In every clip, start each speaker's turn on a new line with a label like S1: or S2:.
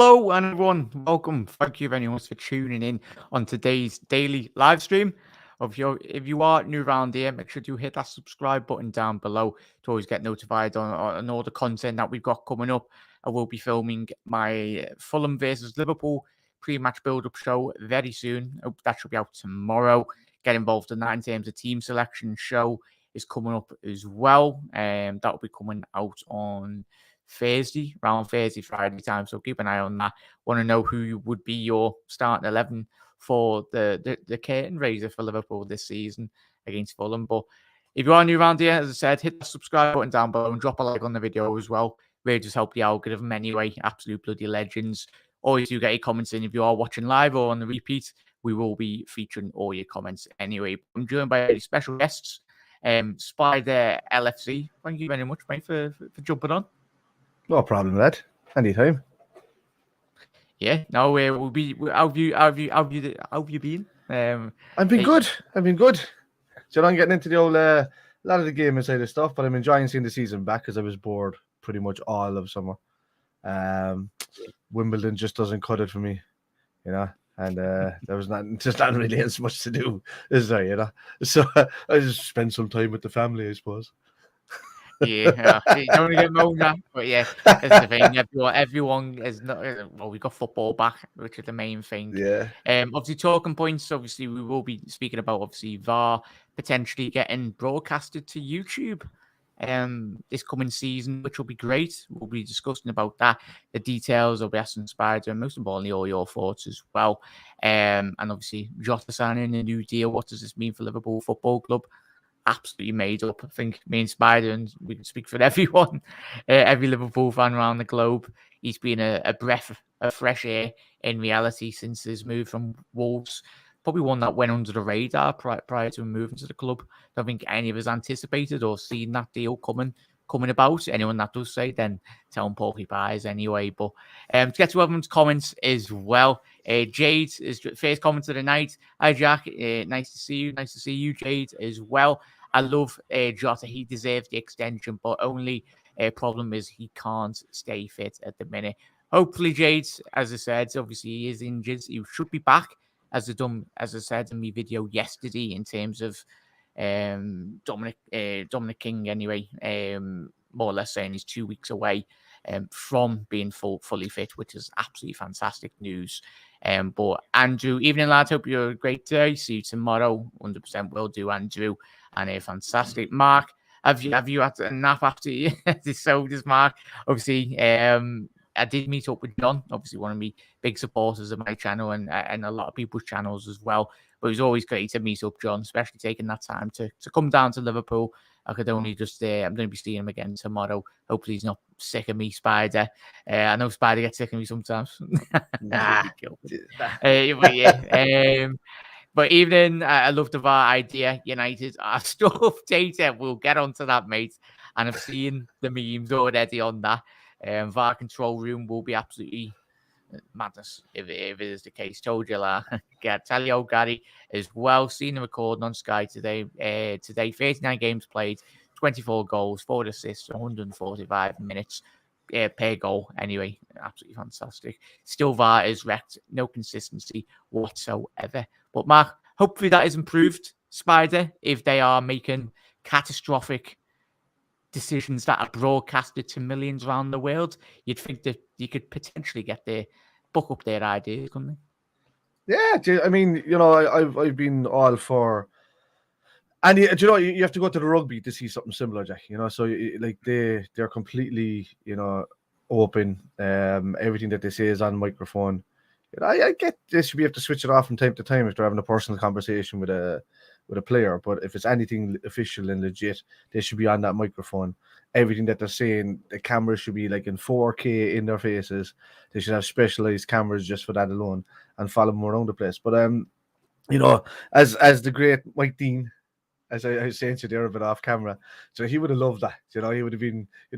S1: Hello, and everyone. Welcome. Thank you very much for tuning in on today's daily live stream. If you are new around here, make sure to hit that subscribe button down below to always get notified on all the content that we've got coming up. I will be filming my Fulham versus Liverpool pre-match build-up show very soon. That should be out tomorrow. Get involved in that in terms of team selection show is coming up as well. That will be coming out on Thursday, around Thursday, Friday time. So keep an eye on that. Want to know who would be your starting 11 for the curtain raiser for Liverpool this season against Fulham. But if you are new around here, as I said, hit the subscribe button down below and drop a like on the video as well. Really just help the algorithm anyway. Absolute bloody legends. Always do get your comments in if you are watching live or on the repeat. We will be featuring all your comments anyway. I'm joined by special guests. Spider LFC. Thank you very much, mate, for jumping on.
S2: No problem, lad. Anytime.
S1: Yeah, no, we'll be. How have you been?
S2: I've been good. So I'm getting into the old lot of the game inside of stuff, but I'm enjoying seeing the season back because I was bored pretty much all of summer. Wimbledon just doesn't cut it for me, you know. And there was not really as much to do, is there, you know? So I just spent some time with the family, I suppose.
S1: Yeah, you don't want to get moaned at, but yeah, that's the thing. Everyone is not. Well, we got football back, which is the main thing.
S2: Yeah.
S1: Obviously, talking points. Obviously, we will be speaking about VAR potentially getting broadcasted to YouTube. This coming season, which will be great. We'll be discussing about that, the details. I'll be asking Spider, and most importantly, all your thoughts as well. And obviously, Jota signing a new deal. What does this mean for Liverpool Football Club? Absolutely made up. I think me and Spider, and we can speak for everyone, every Liverpool fan around the globe. He's been a breath of fresh air in reality since his move from Wolves. Probably one that went under the radar prior to him moving to the club. Don't think any of us anticipated or seen that deal coming about. Anyone that does say, then tell them Porky Pies anyway. But to get to everyone's comments as well. Jade is first comment of the night. Hi, Jack. Nice to see you. Nice to see you, Jade, as well. I love Jota. He deserves the extension, but only problem is he can't stay fit at the minute. Hopefully, Jade, as I said, obviously he is injured. He should be back, as I said in my video yesterday, in terms of Dominic King anyway, more or less saying he's 2 weeks away from being fully fit, which is absolutely fantastic news. But Andrew, evening lads, hope you're a great day. See you tomorrow. 100% will do, Andrew. And a fantastic Mark. Have you had a nap after you? So does Mark. Obviously, I did meet up with John, obviously one of my big supporters of my channel and a lot of people's channels as well. But it was always great to meet up John, especially taking that time to come down to Liverpool. I could only just, I'm going to be seeing him again tomorrow. Hopefully he's not sick of me, Spider. I know Spider gets sick of me sometimes. Nah. But yeah. But evening, I love the VAR idea. United are stuffed data. We'll get onto that, mate. And I've seen the memes already on that. VAR control room will be absolutely madness if it is the case. Told you that. Tell you, Gary, as well. Seen the recording on Sky today. 39 games played, 24 goals, 4 assists, 145 minutes per goal. Anyway, absolutely fantastic. Still, VAR is wrecked. No consistency whatsoever. But Mark, hopefully that is improved, Spider, if they are making catastrophic decisions that are broadcasted to millions around the world. You'd think that you could potentially get their book up their ideas, couldn't they?
S2: Yeah, I mean, you know, I've been all for, and you know, you have to go to the rugby to see something similar, Jack. You know, so like they're completely, you know, open. Everything that they say is on microphone. You know, I get they should be able to switch it off from time to time if they're having a personal conversation with a player, but if it's anything official and legit, they should be on that microphone. Everything that they're saying, the cameras should be like in 4K in their faces. They should have specialized cameras just for that alone and follow them around the place. But you know, as the great Mike Dean, as I was saying to you there a bit off camera, so he would have loved that. You know, he'd have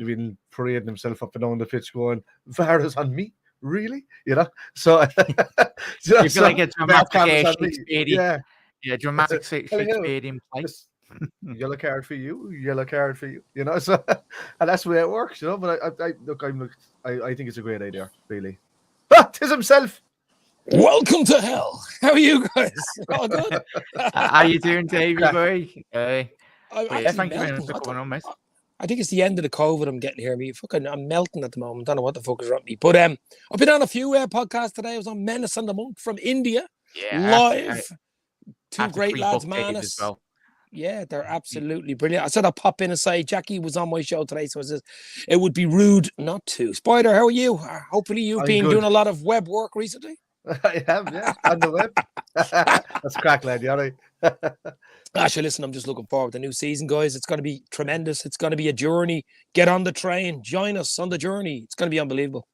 S2: been parading himself up and down the pitch, going, "VAR is on me." Really, you know, so
S1: you feel like a dramatic Shakespearean, yeah, dramatic Shakespearean place.
S2: Yellow card for you, you know. So, and that's the way it works, you know. But I think it's a great idea, really. 'Tis himself.
S3: Welcome to hell. How are you guys? All good?
S1: How you doing, Davey boy?
S3: I'm
S1: Yeah,
S3: actually
S1: thank you very much
S3: melting.
S1: for coming on, mate.
S3: I think it's the end of the COVID I'm getting here. I'm melting at the moment. Don't know what the fuck is wrong with me. But I've been on a few podcasts today. I was on Menace and the Monk from India.
S1: Yeah,
S3: Live. Two
S1: After
S3: great lads,
S1: pre-booked Dave
S3: Manus.
S1: as well.
S3: Yeah, they're absolutely brilliant. I said I'll pop in and say Jackie was on my show today, so I said it would be rude not to. Spider, how are you? Hopefully you've
S2: I'm
S3: been
S2: good.
S3: doing a lot of web work recently.
S2: I have, yeah, on the web. That's crack, lad. Yeah, right.
S3: Actually, listen, I'm just looking forward to the new season, guys. It's going to be tremendous. It's going to be a journey. Get on the train. Join us on the journey. It's going to be unbelievable.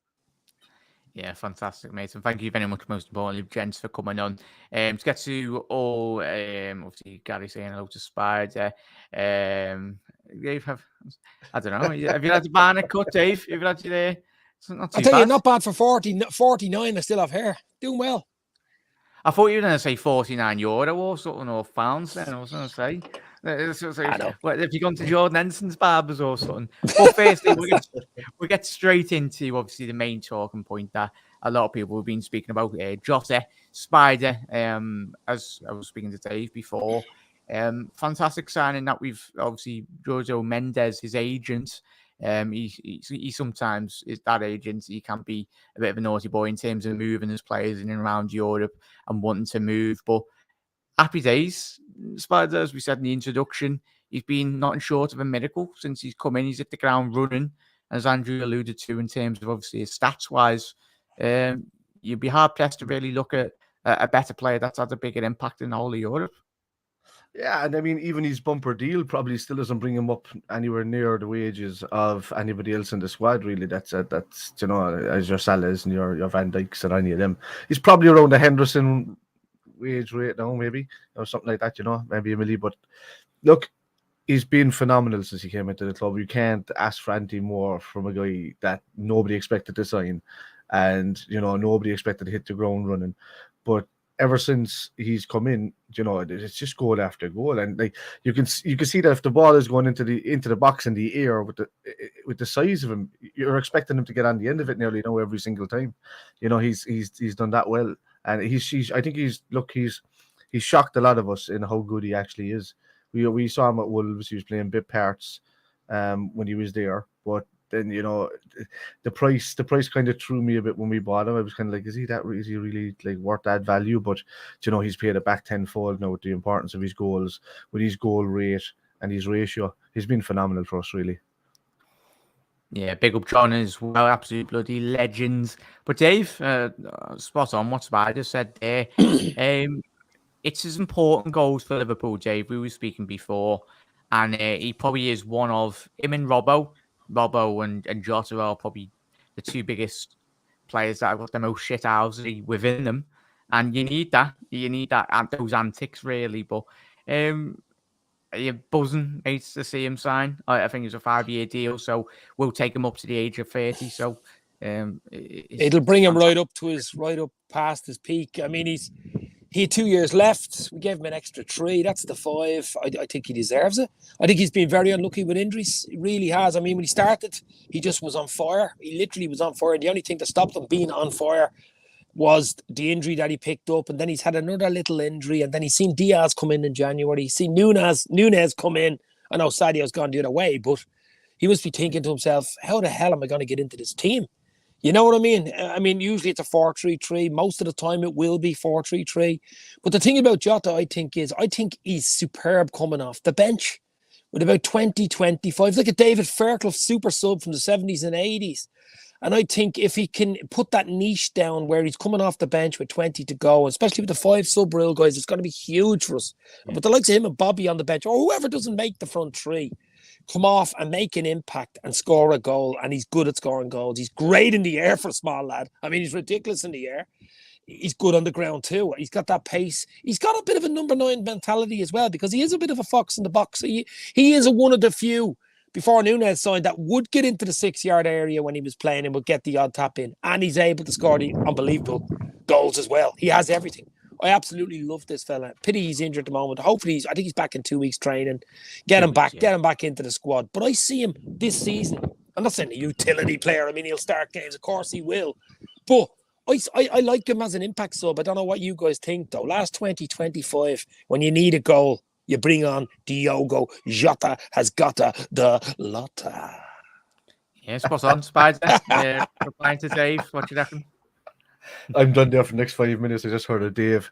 S1: Yeah, fantastic, mate. And thank you very much, most importantly, gents, for coming on. To get to all, obviously, Gary saying hello to Spider. Dave, I don't know. Have you had a banner cut, Dave? Have you had you there? It's not too
S3: I'll tell you,
S1: bad.
S3: not bad for 49. I still have hair. Doing well.
S1: I thought you were going to say €49 or something, or pounds then, I was going to say.
S3: I know.
S1: Well, if you've gone to Jordan Henson's barbers or something. But firstly, we'll get straight into, obviously, the main talking point that a lot of people have been speaking about. Jota, Spider, as I was speaking to Dave before. Fantastic signing that we've, obviously, Jojo Mendes, his agent. He sometimes is that agent. He can be a bit of a naughty boy in terms of moving his players in and around Europe and wanting to move. But happy days, Spider, as we said in the introduction, he's been nothing short of a miracle since he's come in. He's hit the ground running, as Andrew alluded to, in terms of obviously his stats wise. You'd be hard pressed to really look at a better player that's had a bigger impact in the whole of Europe.
S2: Yeah, and I mean, even his bumper deal probably still doesn't bring him up anywhere near the wages of anybody else in the squad. Really, that's you know, as your Salahs and your Van Dijks and any of them. He's probably around the Henderson wage rate now, maybe, or something like that. You know, maybe a milli. But look, he's been phenomenal since he came into the club. You can't ask for anything more from a guy that nobody expected to sign, and you know, nobody expected to hit the ground running. But ever since he's come in, you know, it's just goal after goal, and like you can see that if the ball is going into the box in the air with the size of him, you're expecting him to get on the end of it nearly every single time. You know, he's done that well, and I think he's shocked a lot of us in how good he actually is. We saw him at Wolves. He was playing bit parts when he was there, but then, you know, the price kind of threw me a bit when we bought him. I was kind of like, is he really like worth that value? But you know, he's paid it back tenfold now with the importance of his goals, with his goal rate and his ratio. He's been phenomenal for us, really.
S1: Yeah, big up John as well, absolute bloody legends. But Dave, spot on what Spider said there. It's as important goals for Liverpool, Dave. We were speaking before, and he probably is one of him and Robbo and Jota are probably the two biggest players that have got the most shit housery within them. And you need that. Those antics, really. But you're buzzing, mate, to see him sign. I think it's a 5-year deal, so we'll take him up to the age of 30. So
S3: it'll bring him right up past his peak. I mean, he had 2 years left. We gave him an extra 3. That's the 5. I think he deserves it. I think he's been very unlucky with injuries. He really has. I mean, when he started, he just was on fire. He literally was on fire. The only thing that stopped him being on fire was the injury that he picked up. And then he's had another little injury. And then he's seen Diaz come in January. He's seen Nunez come in. I know Sadio's gone the other way, but he must be thinking to himself, how the hell am I going to get into this team? You know what I mean? I mean, usually it's a 4-3-3. Most of the time it will be 4-3-3. But the thing about Jota, I think he's superb coming off the bench with about 20, 25. Like a David Fairclough super sub from the 70s and 80s. And I think if he can put that niche down where he's coming off the bench with 20 to go, especially with the 5 sub-real guys, it's going to be huge for us. Yeah. But the likes of him and Bobby on the bench, or whoever doesn't make the front 3, come off and make an impact and score a goal, and he's good at scoring goals. He's great in the air for a small lad. I mean, he's ridiculous in the air. He's good on the ground too. He's got that pace. He's got a bit of a number 9 mentality as well, because he is a bit of a fox in the box. He is one of the few before Nunez signed that would get into the 6-yard area when he was playing and would get the odd tap in, and he's able to score the unbelievable goals as well. He has everything. I absolutely love this fella. Pity he's injured at the moment. Hopefully, I think he's back in 2 weeks training. Get him back into the squad. But I see him this season. I'm not saying a utility player. I mean, he'll start games. Of course he will. But I like him as an impact sub. I don't know what you guys think, though. Last 2025, when you need a goal, you bring on Diogo Jota has got the Lotta.
S1: Yeah, spot on, Spider. Replying to Dave, what do you reckon?
S2: I'm done there for the next 5 minutes. I just heard a Dave.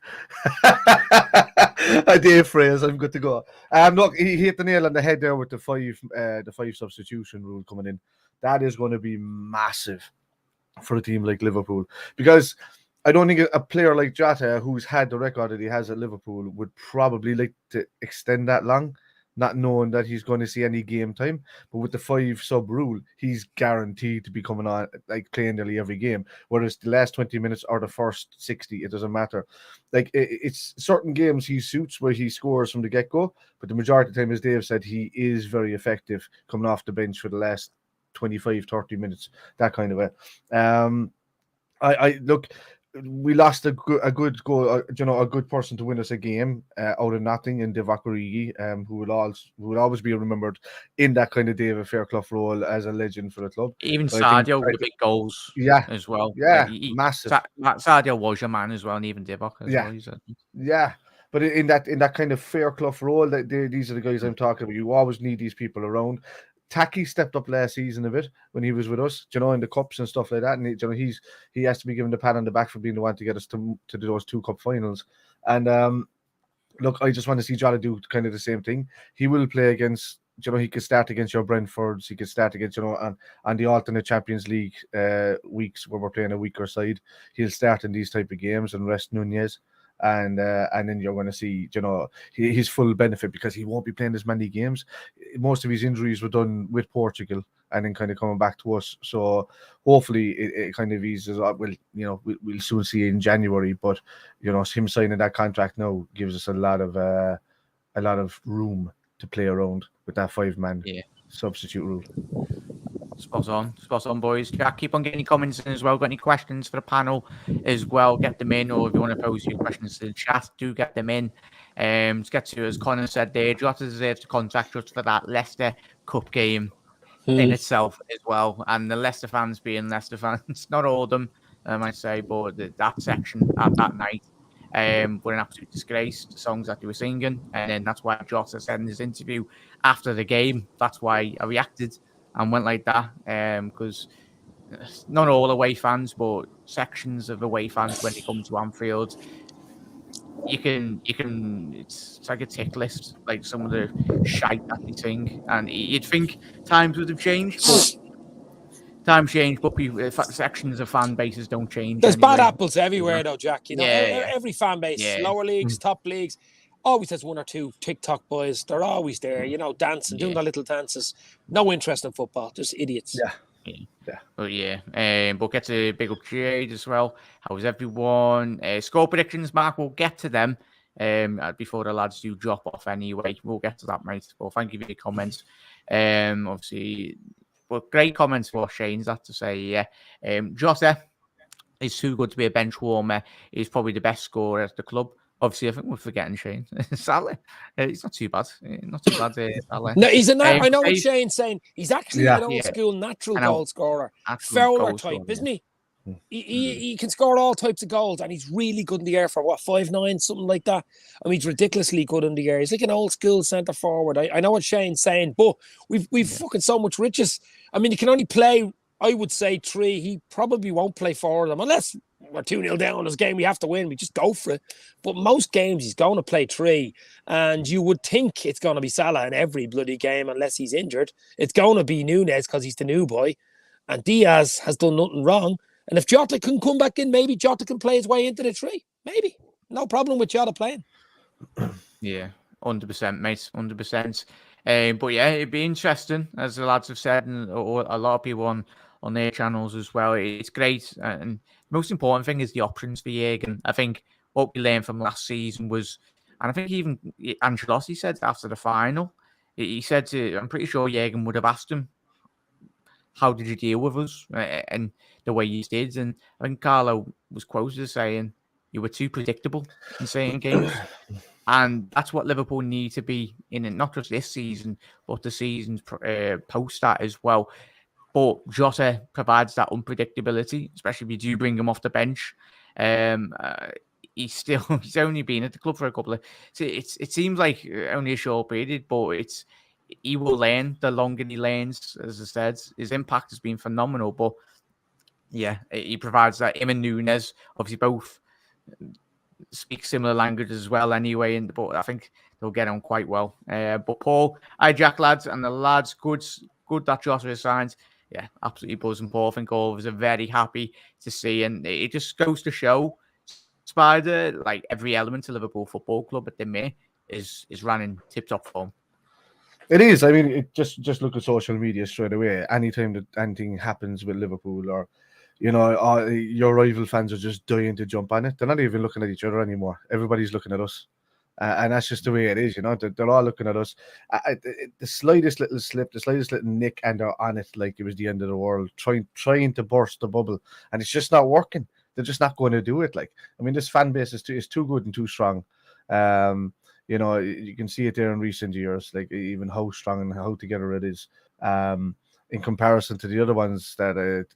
S2: A Dave phrase. I'm good to go. Look, he hit the nail on the head there with the five substitution rule coming in. That is going to be massive for a team like Liverpool, because I don't think a player like Jota, who's had the record that he has at Liverpool, would probably like to extend that long, not knowing that he's going to see any game time. But with the 5 sub rule, he's guaranteed to be coming on, like playing nearly every game, whether it's the last 20 minutes or the first 60, it doesn't matter. Like it's certain games he suits where he scores from the get-go, but the majority of the time, as Dave said, he is very effective coming off the bench for the last 25, 30 minutes, that kind of way. I look, we lost a good goal, a good person to win us a game out of nothing in Divock Origi, who will always be remembered in that kind of David Fairclough role as a legend for the club.
S1: Even Sadio with the big goals, as well.
S2: Yeah, massive.
S1: Sadio was your man as well, and even Divock as well.
S2: Yeah. But in that kind of Fairclough role, these are the guys I'm talking about. You always need these people around. Taki stepped up last season a bit when he was with us, in the cups and stuff like that. And he has to be given the pat on the back for being the one to get us to those 2 cup finals. And look, I just want to see Jota do kind of the same thing. He will play against, he could start against your Brentfords. He could start against, on the alternate Champions League weeks where we're playing a weaker side. He'll start in these type of games and rest Nunez. And then you're going to see, his full benefit, because he won't be playing as many games. Most of his injuries were done with Portugal and then kind of coming back to us. So hopefully it kind of eases up. We'll soon see in January, but him signing that contract now gives us a lot of room to play around with that 5-man substitute rule.
S1: Spot on, boys. Jack, keep on getting your comments in as well. Got any questions for the panel as well? Get them in, or if you want to pose your questions to the chat, do get them in. Let's get to, as Connor said there, Jota deserves to contact us for that Leicester Cup game in itself as well. And the Leicester fans being Leicester fans, not all of them, I might say, but that section at that night were an absolute disgrace, the songs that they were singing. And then that's why Jota said in his interview after the game, that's why I reacted and went like that, because not all away fans, but sections of away fans, when they come to Anfield, you can it's like a tick list, like some of the shite that they sing, and you'd think times would have changed, but times change, but sections of fan bases don't change.
S3: There's bad apples everywhere, though, Jack. Every fan base, lower leagues, top leagues, always has 1 or 2 TikTok boys. They're always there, dancing, doing their little dances. No interest in football, just idiots.
S1: But get to big up Jade as well. How's everyone? Score predictions, Mark. We'll get to them before the lads do drop off anyway. We'll get to that, mate. Well, thank you for your comments. Obviously, but great comments for Shane's that to say. Jota is too good to be a bench warmer. He's probably the best scorer at the club. Obviously, I think we're forgetting Shane. Salah, he's not too bad. Not too bad. Salah.
S3: No, he's I know what Shane's saying. He's actually an old school natural goal scorer. Fowler type, isn't he? He can score all types of goals, and he's really good in the air for 5'9", something like that. I mean, he's ridiculously good in the air. He's like an old school centre forward. I know what Shane's saying, but we've fucking so much riches. I mean, he can only play, I would say, 3. He probably won't play 4 of them unless we're 2-0 down in this game. We have to win. We just go for it. But most games he's going to play 3, and you would think it's going to be Salah in every bloody game unless he's injured. It's going to be Nunez because he's the new boy, and Diaz has done nothing wrong. And if Jota can come back in, maybe Jota can play his way into the 3. Maybe. No problem with Jota playing.
S1: Yeah, 100%, mate. 100%. But yeah, it'd be interesting, as the lads have said, and a lot of people on their channels as well. It's great. And the most important thing is the options for Jürgen. I think what we learned from last season was, and I think even Ancelotti said after the final, he said I'm pretty sure Jürgen would have asked him, how did you deal with us? And the way you did. And I think Carlo was quoted as saying, you were too predictable in certain games. And that's what Liverpool need to be in, not just this season, but the seasons post that as well. But Jota provides that unpredictability, especially if you do bring him off the bench. He's only been at the club for a couple of. It seems like only a short period, but he will learn the longer he learns. As I said, his impact has been phenomenal. But yeah, he provides that. Him and Nunes, obviously both speak similar languages as well anyway, but I think they'll get on quite well. But Paul, Jack lads, and the lads, good that Jota is signed. Yeah, absolutely buzzing, Paul. I think all of us are very happy to see, and it just goes to show, Spider, like every element of Liverpool Football Club at the minute is running tip-top form.
S2: It is. I mean, just look at social media straight away. Anytime that anything happens with Liverpool, or your rival fans are just dying to jump on it. They're not even looking at each other anymore. Everybody's looking at us, and that's just the way it is. They're all looking at us. The slightest little slip, the slightest little nick, and they're on it like it was the end of the world, trying to burst the bubble, and it's just not working. They're just not going to do it. Like, I mean, this fan base is too good and too strong. You can see it there in recent years, like even how strong and how together it is, in comparison to the other ones that,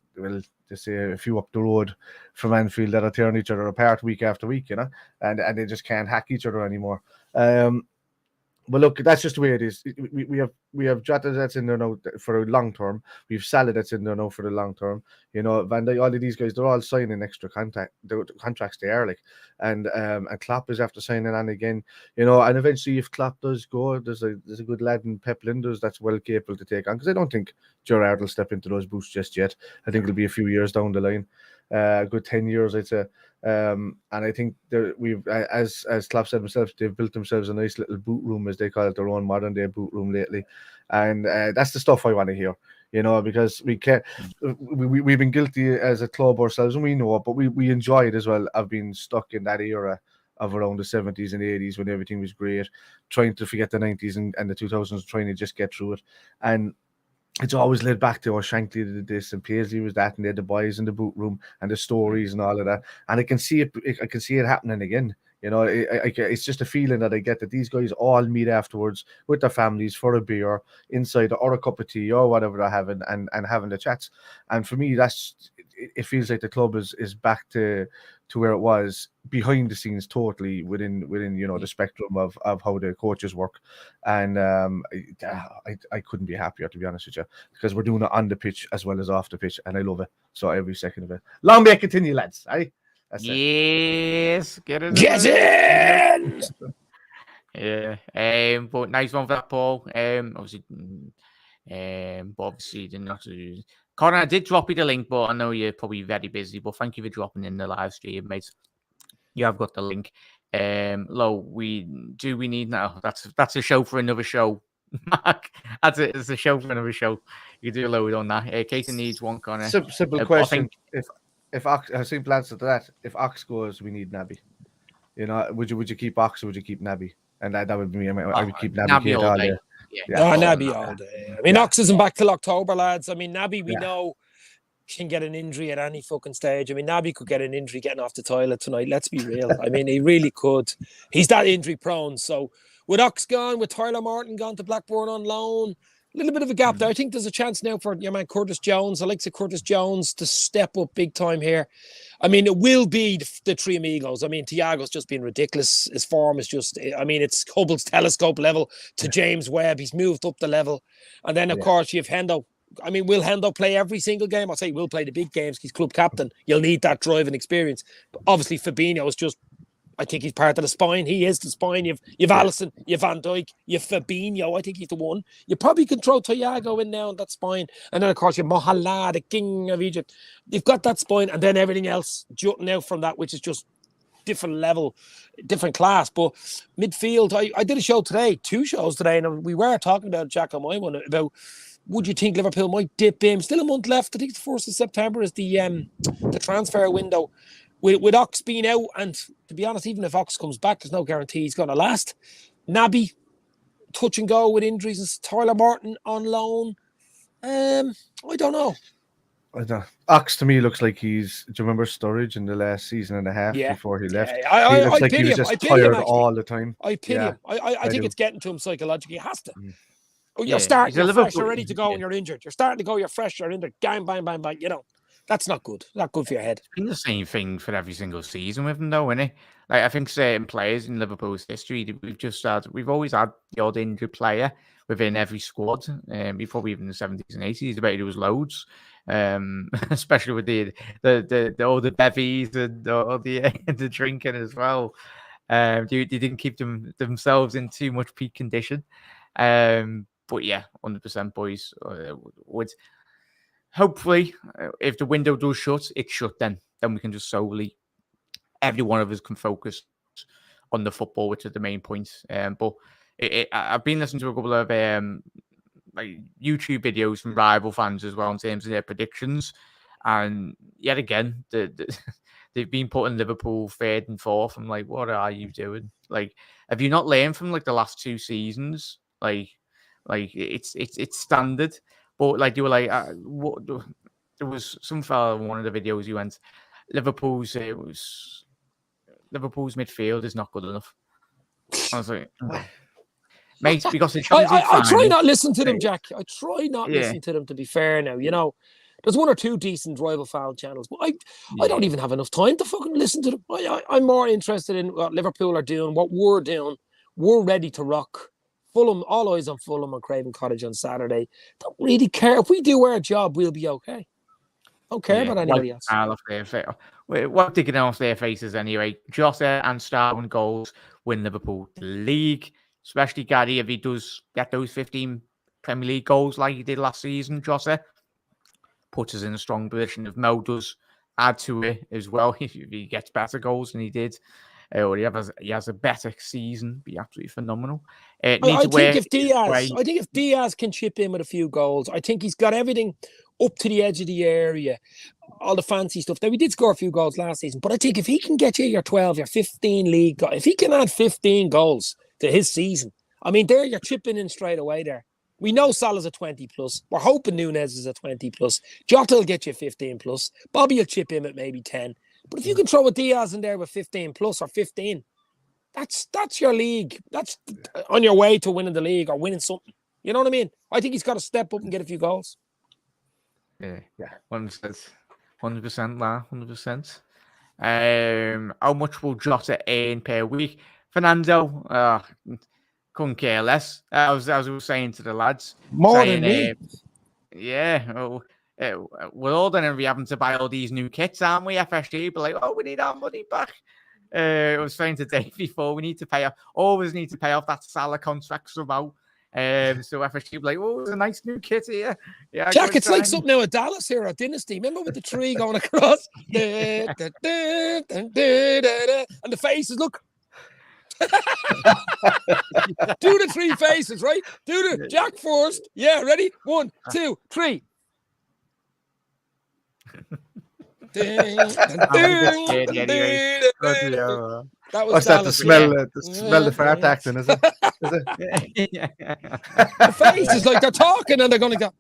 S2: just say a few up the road from Anfield that are tearing each other apart week after week, and they just can't hack each other anymore. But look, that's just the way it is. We have Jota that's in there now for a long term. We have Salah that's in there now for the long term. Van Dijk, all of these guys, they're all signing extra contracts there, like, and Klopp is after signing on again. And eventually, if Klopp does go, there's a good lad in Pep Linders that's well capable to take on, because I don't think Gerrard will step into those boots just yet. I think it'll be a few years down the line. A good 10 years, I'd say. And I think we've, as Klopp said himself, they've built themselves a nice little boot room, as they call it, their own modern day boot room lately. And that's the stuff I want to hear, because we can't. We've been guilty as a club ourselves, and we know it, but we enjoy it as well. I've been stuck in that era of around the 70s and 80s when everything was great, trying to forget the 90s and the 2000s, trying to just get through it. And it's always led back to Shankly did this and Paisley was that, and they had the boys in the boot room and the stories and all of that. And I can see it happening again. It's just a feeling that I get, that these guys all meet afterwards with their families for a beer inside, or a cup of tea or whatever they're having, and having the chats. And for me, it feels like the club is back to where it was behind the scenes, totally within the spectrum of how the coaches work. And I couldn't be happier, to be honest with you, because we're doing it on the pitch as well as off the pitch, and I love it. So every second of it. Long may it continue, lads. That's
S1: yes,
S2: it.
S1: get
S3: in.
S1: Yeah. But nice one for that, Paul. Obviously, but obviously did not. Connor, I did drop you the link, but I know you're probably very busy. But thank you for dropping in the live stream, mate. You have got the link. We need now. That's a show for another show. Mark, it's a show for another show. You do a load on that. Katie needs one, Connor.
S2: Simple question. If Ox, a simple answer to that: if Ox goes, we need Naby. Would you keep Ox or would you keep Naby? And that would be me. I would keep Naby all day.
S3: Yeah. Naby all day. I mean, Ox isn't back till October, lads. I mean, Naby, we know can get an injury at any fucking stage. I mean, Naby could get an injury getting off the toilet tonight. Let's be real. I mean, he really could. He's that injury prone. So with Ox gone, with Tyler Martin gone to Blackburn on loan, a little bit of a gap there. I think there's a chance now for your man Curtis Jones. I like Curtis Jones to step up big time here. I mean, it will be the three amigos. I mean, Thiago's just been ridiculous. His form is just, I mean, it's Hubble's telescope level to James Webb. He's moved up the level. And then, of course, you have Hendo. I mean, will Hendo play every single game? I'll say he will play the big games. He's club captain. You'll need that drive and experience. But obviously, Fabinho is just, I think he's part of the spine. He is the spine. You've Alisson, you've Van Dijk, you've Fabinho. I think he's the one. You probably can throw Thiago in now on that spine. And then, of course, you've Mohamed, the king of Egypt. You've got that spine, and then everything else jutting out from that, which is just different level, different class. But midfield, I did a show today, 2 shows today, and we were talking about, Jack, on my one, about would you think Liverpool might dip in? Still a month left. I think the 1st of September is the transfer window. With Ox being out, and to be honest, even if Ox comes back, there's no guarantee he's going to last. Naby, touch and go with injuries. And Tyler Martin on loan. I don't know.
S2: Ox to me looks like do you remember Sturridge in the last season and a half before he left?
S3: Yeah.
S2: He looks like he was just tired all the time.
S3: I pity him. I think it's getting to him psychologically. It has to. Oh, you're
S1: Yeah,
S3: starting,
S1: he's a
S3: you're fresh,
S1: Liverpool.
S3: you're ready to go,
S1: Yeah.
S3: and you're injured. You're starting to go, you're fresh, you're injured. Bang, bang, bang, bang. You know, that's not good. Not good for your head.
S1: It's been the same thing for every single season with him, though, isn't it? Like I think certain players in Liverpool's history, we've always had the odd injured player within every squad. Before even the 70s and 80s, I bet there was loads. Especially with the all the bevies and all the the drinking as well. They didn't keep themselves in too much peak condition. But yeah, 100% boys would hopefully, if the window does shut, it's shut then. Then we can just solely, every one of us can focus on the football, which is the main point. But I've been listening to a couple of like YouTube videos from rival fans as well in terms of their predictions. And yet again, they've been putting Liverpool third and fourth. I'm like, what are you doing? Like, have you not learned from like the last 2 seasons? Like it's standard. But like they were like, what? There was some fella in one of the videos. He went, Liverpool's midfield is not good enough. I was like, mate, because the Champions League
S3: I try
S1: final-
S3: not listen to them, Jack. I try not listen to them. To be fair, now you know, there's 1 or 2 decent rival foul channels, but I don't even have enough time to fucking listen to them. I'm more interested in what Liverpool are doing, what we're doing. We're ready to rock. Fulham, all eyes on Fulham on Craven Cottage on Saturday. Don't really care. If we do our job, we'll be okay. Don't care about anybody else.
S1: What digging off their faces anyway. Jota and Starwin goals win Liverpool the league. Especially Gary, if he does get those 15 Premier League goals like he did last season, Jota puts us in a strong position. If Mo does add to it as well, if he gets better goals than he did, or he has a better season, be absolutely phenomenal.
S3: I think if Diaz can chip in with a few goals, I think he's got everything up to the edge of the area, all the fancy stuff. Now, we did score a few goals last season, but I think if he can get you your 12, your 15 league, if he can add 15 goals to his season, I mean, there you're chipping in straight away there. We know Salah's a 20 plus. We're hoping Nunez is a 20 plus. Jota will get you 15 plus. Bobby will chip in at maybe 10. But if you can throw a Diaz in there with 15 plus or 15, that's your league. That's on your way to winning the league or winning something. You know what I mean? I think he's got to step up and get a few goals.
S1: Yeah, 100%, 100%. How much will Jota earn per week? Fernando, couldn't care less. I was saying to the lads,
S3: more than me.
S1: We're all going to be having to buy all these new kits, aren't we? FSG, but like, we need our money back. I was saying to Dave before, we need to pay off. Always need to pay off that Salah contract somehow. So FSG be like, it's a nice new kit here. Yeah,
S3: Jack, it's like something now at Dallas here at Dynasty. Remember with the tree going across, and the faces. Look. Do the 3 faces, right? Do the Jack first. Yeah, ready? 1, 2, 3. That was
S2: the smell the fart acting, is it?
S3: The face is like they're talking and they're gonna go.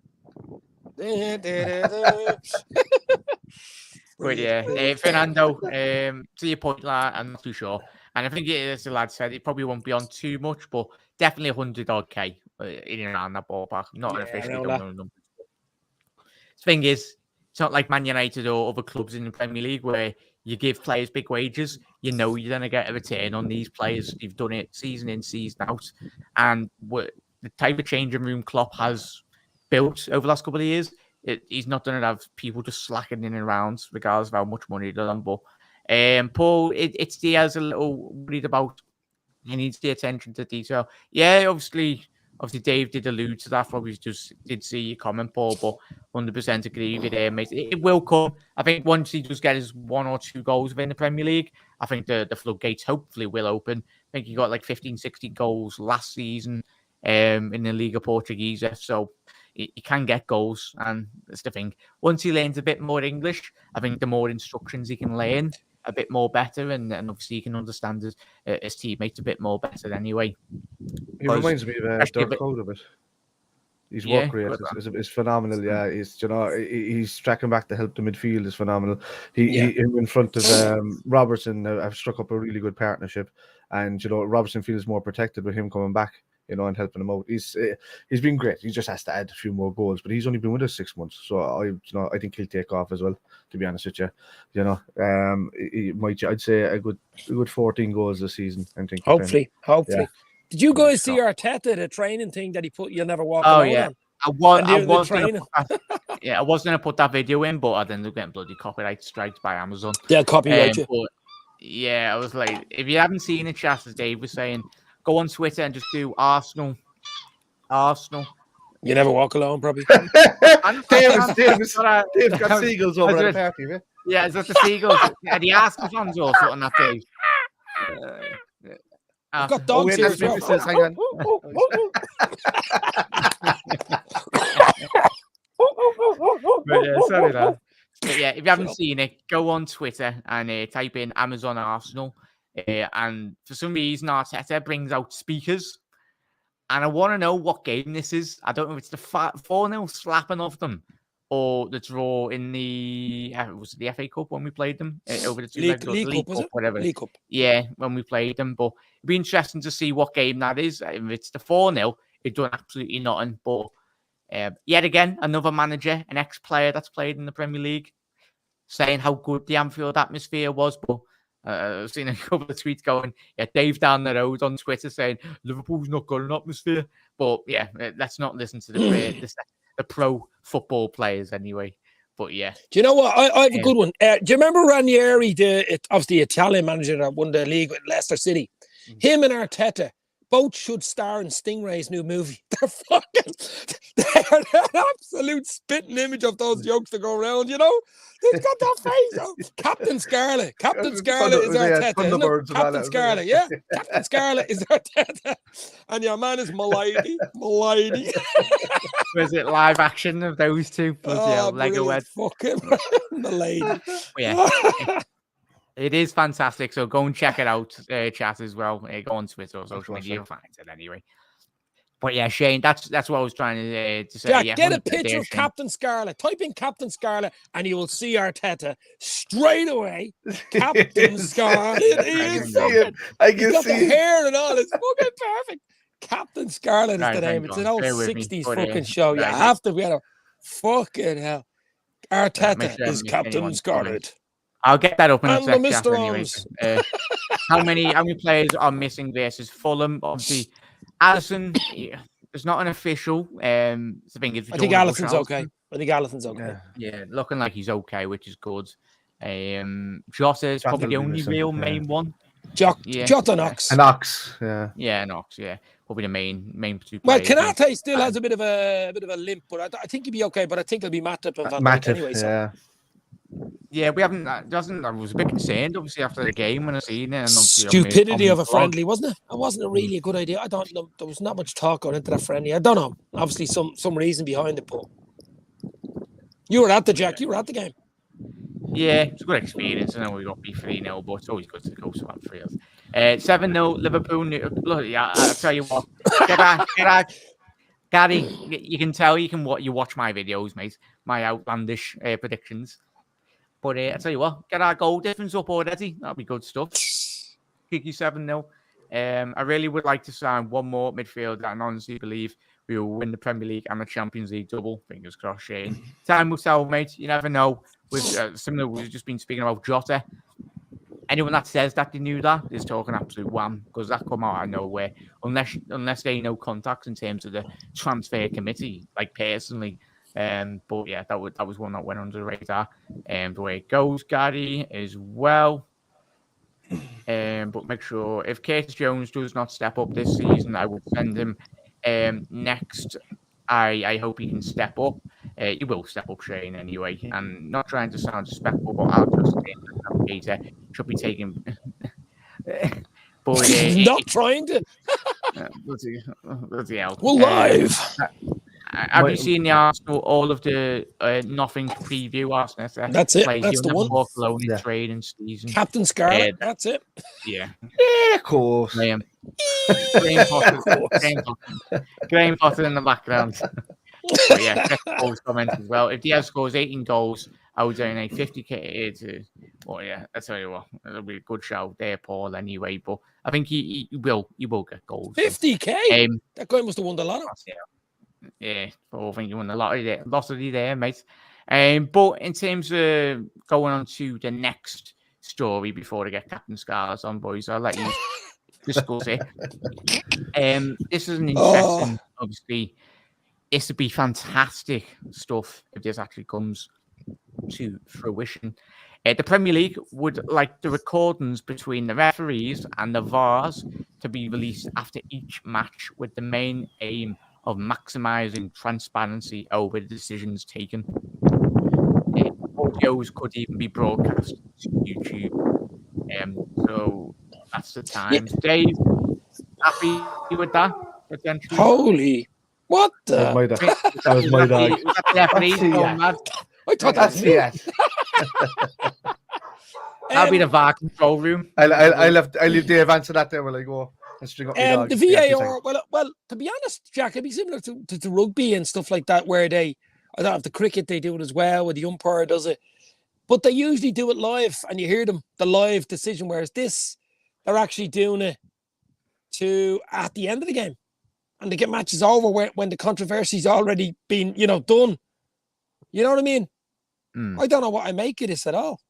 S1: But yeah, Fernando, to your point, lad, I'm not too sure. And I think, as the lad said, it probably won't be on too much, but definitely 100 odd K in and around that ballpark. Not officially don't know the numbers. The thing is, it's not like Man United or other clubs in the Premier League where you give players big wages. You know you're going to get a return on these players. You've done it season in, season out. And the type of changing room Klopp has built over the last couple of years, he's not going to have people just slacking in and around, regardless of how much money they're on. But Paul, it's Diaz a little worried about. He needs the attention to detail. Yeah, obviously Dave did allude to that. Probably just did see your comment, Paul, but 100% agree with you there, mate. It will come. I think once he does get his 1 or 2 goals within the Premier League, I think the floodgates hopefully will open. I think he got like 15, 16 goals last season in the Liga Portuguesa, so he can get goals, and that's the thing. Once he learns a bit more English, I think the more instructions he can learn, a bit more better, and obviously he can understand his teammates a bit more better anyway.
S2: He reminds me of Dirk Code a bit. His work rate is phenomenal. Yeah, he's tracking back to help the midfield is phenomenal. He in front of Robertson have struck up a really good partnership, and Robertson feels more protected with him coming back you know, and helping him out. He's been great. He just has to add a few more goals, but he's only been with us 6 months, so I think he'll take off as well. To be honest with you, you know, he might. I'd say a good 14 goals this season. I think.
S3: Hopefully.
S2: Yeah.
S3: Did you guys see Arteta, the training thing that he put? You'll never walk
S1: Oh
S3: alone
S1: yeah,
S3: on?
S1: I was going to put that video in, but I ended up getting bloody copyright strikes by Amazon.
S3: They'll copyright you.
S1: But yeah, I was like, if you haven't seen it, chat, as Dave was saying, go on Twitter and just do Arsenal.
S3: You never walk alone, probably.
S2: Dave's got seagulls over at the party, man.
S1: Yeah, is that the seagulls? Yeah, the Arsenal fans or something that day.
S3: I've got dogs here as well.
S2: Hang on.
S1: Sorry, lad. But yeah, if you haven't seen it, go on Twitter and type in Amazon Arsenal. And for some reason, Arteta brings out speakers. And I want to know what game this is. I don't know if it's the 4-0 slapping of them or the draw in the was it the FA Cup when we played them over the two legs, League Cup, whatever.
S3: League Cup.
S1: Yeah, when we played them. But it'd be interesting to see what game that is. If it's the 4-0, it's done absolutely nothing. But yet again, another manager, an ex-player that's played in the Premier League, saying how good the Anfield atmosphere was. But I've seen a couple of tweets going, yeah, Dave down the road on Twitter saying Liverpool's not got an atmosphere. But yeah, let's not listen to the pro football players anyway. But yeah.
S3: Do you know what? I have a good one. Do you remember Ranieri, obviously Italian manager that won the league with Leicester City? Mm-hmm. Him and Arteta both should star in Stingray's new movie. They're an absolute spitting image of those jokes that go around, you know? They've got that face. Oh, Captain Scarlet. Captain Scarlet is Arteta, isn't it? Captain Scarlet, yeah. Captain Scarlet is Arteta. And your man is Milady.
S1: Was it live action of those two? Lego head.
S3: Fucking Milady.
S1: Yeah. It is fantastic. So go and check it out, chat as well. Go on Twitter or social media. You'll find it anyway. But yeah, Shane, that's what I was trying to say.
S3: Jack,
S1: yeah,
S3: get a picture of Captain Scarlet. Type in Captain Scarlet and you will see Arteta straight away. Captain Scarlet. He's got the hair and all. It's fucking perfect. Captain Scarlet is the name. It's an old 60s fucking show. You have to be able to fucking hell. Arteta is Captain Scarlet.
S1: I'll get that up in a second anyway. How many players are missing versus Fulham? Obviously, Alisson, there's not an official. I think
S3: Alisson's okay.
S1: Yeah, looking like he's okay, which is good. Jota is probably the only real main one.
S3: Jota Knox.
S2: Knox, yeah.
S1: Yeah, Knox, yeah. Probably the main two
S3: Well,
S1: players.
S3: Kanate still has a bit of a limp, but I think he'll be okay. But I think it'll be Matip and Van Dijk anyway. So.
S1: Yeah, we haven't. I was a bit concerned, obviously, after the game when I seen it. And
S3: stupidity of a friendly, wasn't it? It wasn't really a good idea. I don't know. There was not much talk going into that friendly. I don't know. Obviously, some reason behind it, but you were at the game.
S1: Yeah, it's a good experience. I know we got B3-0, but it's always good to go to one 7-0 Liverpool. Look, yeah, I'll tell you what. Gary, you can tell you watch my videos, mate. My outlandish predictions. But I tell you what, get our goal difference up already. That'll be good stuff. Kiki 7-0. I really would like to sign one more midfielder and honestly believe we will win the Premier League and the Champions League double. Fingers crossed, Shane. Time will tell, mate. You never know. With similar, we've just been speaking about Jota. Anyone that says that they knew that is talking absolute wham, because that come out of nowhere. Unless they know contacts in terms of the transfer committee, like personally. But yeah, that was one that went under the radar. The way it goes, Gary, as well. But make sure if Curtis Jones does not step up this season, I would send him next. I hope he can step up. He will step up, Shane, anyway. And not trying to sound disrespectful, but I'll just say that Peter should be taken. But
S3: not trying to.
S1: Bloody hell.
S3: We're live.
S1: Have you seen the Arsenal, all of the nothing preview Arsenal?
S3: That's it. That's the one.
S1: Walk alone in training season.
S3: Captain Scarlet. That's it.
S1: Yeah.
S2: Yeah, of course.
S1: Graham Potter in the background. But yeah, check the goals comments as well. If Diaz scores 18 goals, I would donate 50k to Oh yeah, I tell you what, it'll be a good shout there, Paul. Anyway, but I think he will get goals.
S3: 50k. That guy must have won the lotto.
S1: Yeah, I think you won the lottery there, mate. But in terms of going on to the next story before they get Captain Scars on, boys, I'll let you discuss it. This is an interesting, obviously. This would be fantastic stuff if this actually comes to fruition. The Premier League would like the recordings between the referees and the VARs to be released after each match, with the main aim of maximising transparency over the decisions taken. Audios could even be broadcast to YouTube. So that's the time.
S3: Yeah.
S1: Dave, happy with that? Potentially.
S3: Holy, what the?
S2: That was my dog.
S3: I thought that's
S2: yes.
S1: That'll be the VAR control room.
S2: I leave Dave answer that there. We're like, go and string up my dog.
S3: The VAR. Well, to be honest, Jack, it'd be similar to rugby and stuff like that, where I don't know if the cricket they do it as well, where the umpire does it, but they usually do it live, and you hear the live decision. Whereas this, they're actually doing it at the end of the game, and they get matches over when the controversy's already been done. You know what I mean? I don't know what I make of this at all.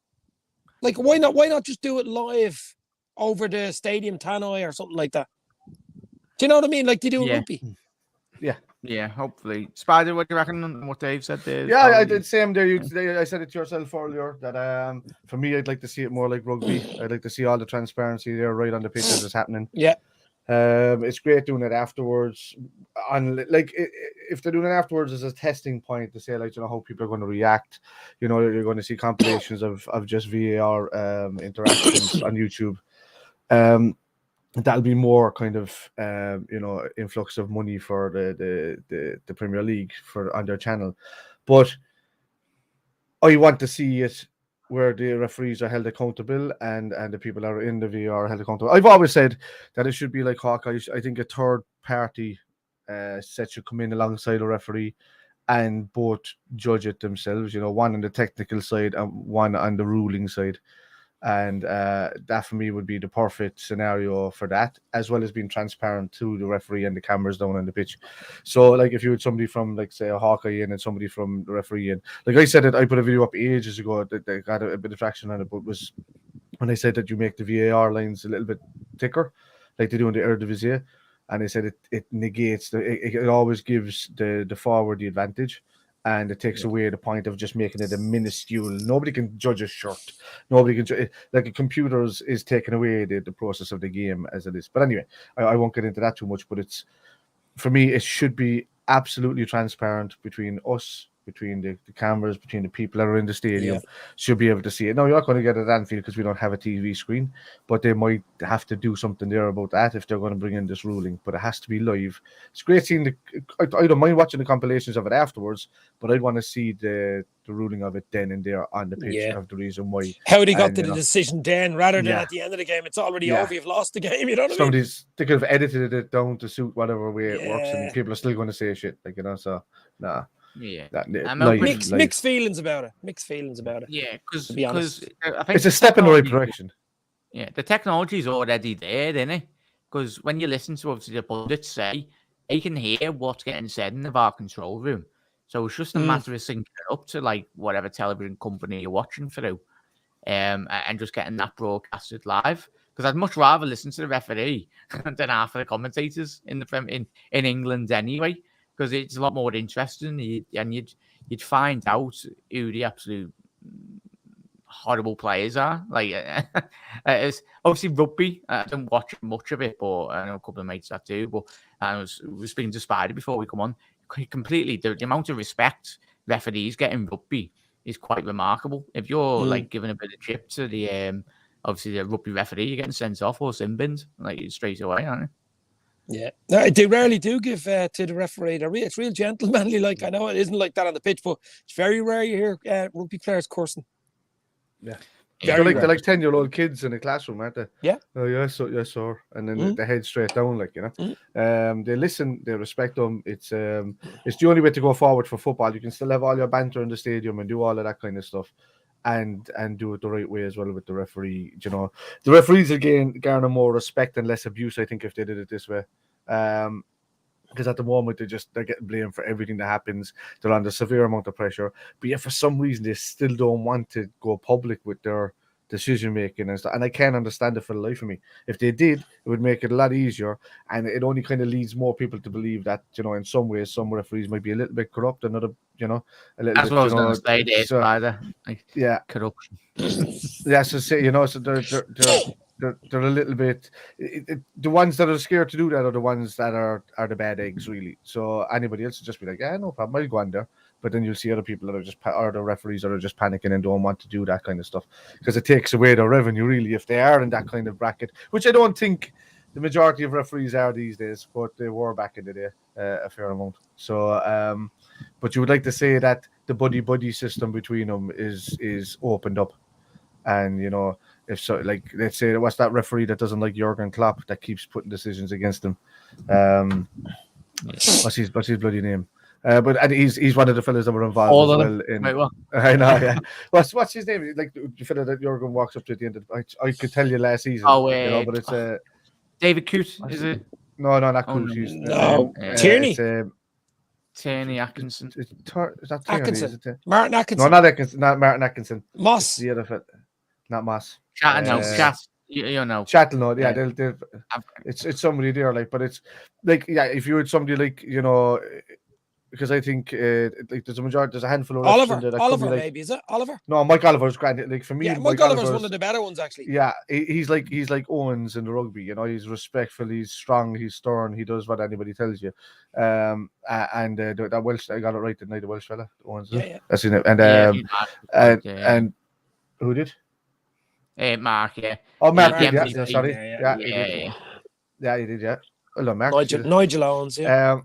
S3: Like, why not just do it live over the stadium tannoy or something like that? Do you know what I mean? Like they do in rugby.
S1: Yeah, hopefully. Spider, what do you reckon on what Dave said there?
S2: Yeah, I did same there. I said it to yourself earlier that for me, I'd like to see it more like rugby. I'd like to see all the transparency there right on the pitch as it's happening.
S3: Yeah.
S2: It's great doing it afterwards. If they're doing it afterwards as a testing point to say, like, how people are going to react. You're going to see compilations of just VAR interactions on YouTube. That'll be more kind of influx of money for the Premier League on their channel. But I want to see it where the referees are held accountable and the people that are in the VAR are held accountable. I've always said that it should be like Hawkeye. I think a third party set should come in alongside a referee and both judge it themselves, one on the technical side and one on the ruling side. And that for me would be the perfect scenario for that, as well as being transparent to the referee and the cameras down on the pitch. So, like, if you had somebody from, like, say, a Hawkeye in and somebody from the referee in, like I said, I put a video up ages ago that they got a bit of traction on it, but was when I said that you make the VAR lines a little bit thicker, like they do in the Eredivisie, and they said it negates it always gives the forward the advantage. And it takes away the point of just making it a minuscule. Nobody can judge a shirt. Nobody can judge. Like a computer is taking away the process of the game as it is. But anyway, I won't get into that too much. But for me, it should be absolutely transparent between us, between the cameras, between the people that are in the stadium. Should be able to see it. Now, you're not going to get it at Anfield because we don't have a TV screen, but they might have to do something there about that if they're going to bring in this ruling. But it has to be live. It's great seeing I don't mind watching the compilations of it afterwards, but I'd want to see the ruling of it then and there on the pitch of the reason why.
S3: How they got to the decision then rather than at the end of the game. It's already over. You've lost the game. You know what I mean?
S2: They could have edited it down to suit whatever way it works, and people are still going to say shit. So, nah.
S1: Yeah,
S3: mixed feelings about it.
S1: Yeah, because I think
S2: it's a step in the right direction.
S1: Yeah, the technology is already there, isn't it? Because when you listen to obviously the pundits say, you can hear what's getting said in the VAR control room. So it's just a matter of syncing it up to like whatever television company you're watching through, and just getting that broadcasted live. Because I'd much rather listen to the referee than half of the commentators in England anyway. Because it's a lot more interesting, and you'd find out who the absolute horrible players are. Like, it's obviously rugby. I don't watch much of it, but I know a couple of mates that do. But I was speaking to Spider before we come on. Completely, the amount of respect referees get in rugby is quite remarkable. If you're like giving a bit of chip to the obviously the rugby referee, you're getting sent off or sin binned like straight away, aren't you?
S3: Yeah, no, they rarely do give to the referee. It's real gentlemanly. Like, I know it isn't like that on the pitch, but it's very rare you hear rugby players cursing.
S2: Yeah, they're like 10-year-old kids in a classroom, aren't they?
S3: Yeah.
S2: Oh yes, sir. And then they head straight down, like, They listen, they respect them. It's the only way to go forward for football. You can still have all your banter in the stadium and do all of that kind of stuff, and do it the right way as well with the referee. You know, the referees will garner more respect and less abuse, I think, if they did it this way. Because at the moment they're getting blamed for everything that happens. They're under severe amount of pressure, but yet for some reason they still don't want to go public with their decision making and stuff. And I can't understand it for the life of me. If they did, it would make it a lot easier, and it only kind of leads more people to believe that, you know, in some ways some referees might be a little bit corrupt, another, you know, a little
S1: That's
S2: bit.
S1: what I was
S2: you
S1: going
S2: know,
S1: to say. There,
S2: so,
S1: Spider. Like,
S2: yeah,
S1: corruption.
S2: yeah. So say, you know, so they're a little bit. The ones that are scared to do that are the ones that are the bad eggs, really. So anybody else would just be like, yeah, no problem, I'll go on there. But then you'll see other people that are just, or the referees that are just panicking and don't want to do that kind of stuff, because it takes away their revenue, really, if they are in that kind of bracket, which I don't think the majority of referees are these days, but they were back in the day, a fair amount. So, but you would like to say that the buddy system between them is opened up, and you know, if so, like, let's say, what's that referee that doesn't like Jurgen Klopp that keeps putting decisions against him? What's his bloody name? And he's one of the fellas that were involved as well.
S1: Wait, what?
S2: I know, yeah. What's his name? Like the fella that Jurgen walks up to at the end of I could tell you last season.
S1: Oh,
S2: you know, but it's
S1: David Coote, is it?
S2: No, not
S1: Oh,
S2: Coote.
S3: no. Tierney.
S1: Tierney Atkinson.
S2: Is that Tierney?
S3: Atkinson.
S2: Is it
S3: Martin Atkinson.
S2: No, not Atkinson. Not Martin Atkinson.
S3: Moss.
S2: The other fella. Not Moss.
S1: Chat, no, chat. You know.
S2: Chattel, no, yeah, they'll it's somebody there, like, but it's like, yeah, if you had somebody like, you know, because I think like there's a handful of
S3: Oliver,
S2: like,
S3: maybe, is it Oliver?
S2: No, Mike Oliver's grand. Like, for me,
S3: Yeah, Mike Oliver's one of the better ones, actually.
S2: Yeah, he's like Owens in the rugby. You know, he's respectful, he's strong, he's stern, he does what anybody tells you. And that Welsh, I got it right, didn't I? The Welsh fella, Owens.
S3: Yeah.
S2: That's his name. And who did?
S1: Mark, yeah.
S2: Oh, Mark did,
S1: yeah.
S2: yeah. Sorry. Yeah, he did, yeah. Hello, Mark.
S3: Nigel Owens, yeah.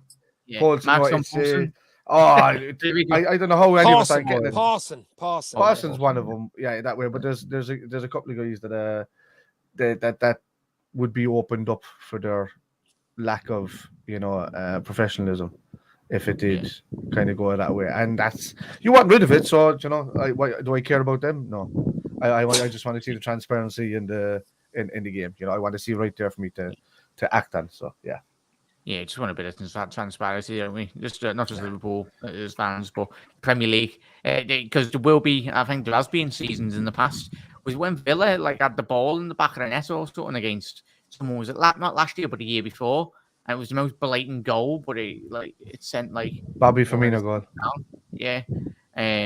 S2: Paul's,
S1: Paulson.
S2: I don't know how any of us are getting it. Parsons one of them, yeah, that way. But there's a couple of guys that would be opened up for their lack of, you know, professionalism if it did kind of go that way. And that's, you want rid of it. So, you know, do I care about them? No. I just want to see the transparency in the game. You know, I want to see right there for me to act on. So yeah.
S1: Yeah, just want a bit of transparency, don't we? Just not just Liverpool as fans, but Premier League, because there will be. I think there has been seasons in the past was when Villa like had the ball in the back of the net or something against someone. Was it not last year, but the year before? And it was the most blatant goal, but it sent like
S2: Bobby Firmino goal.
S1: Yeah.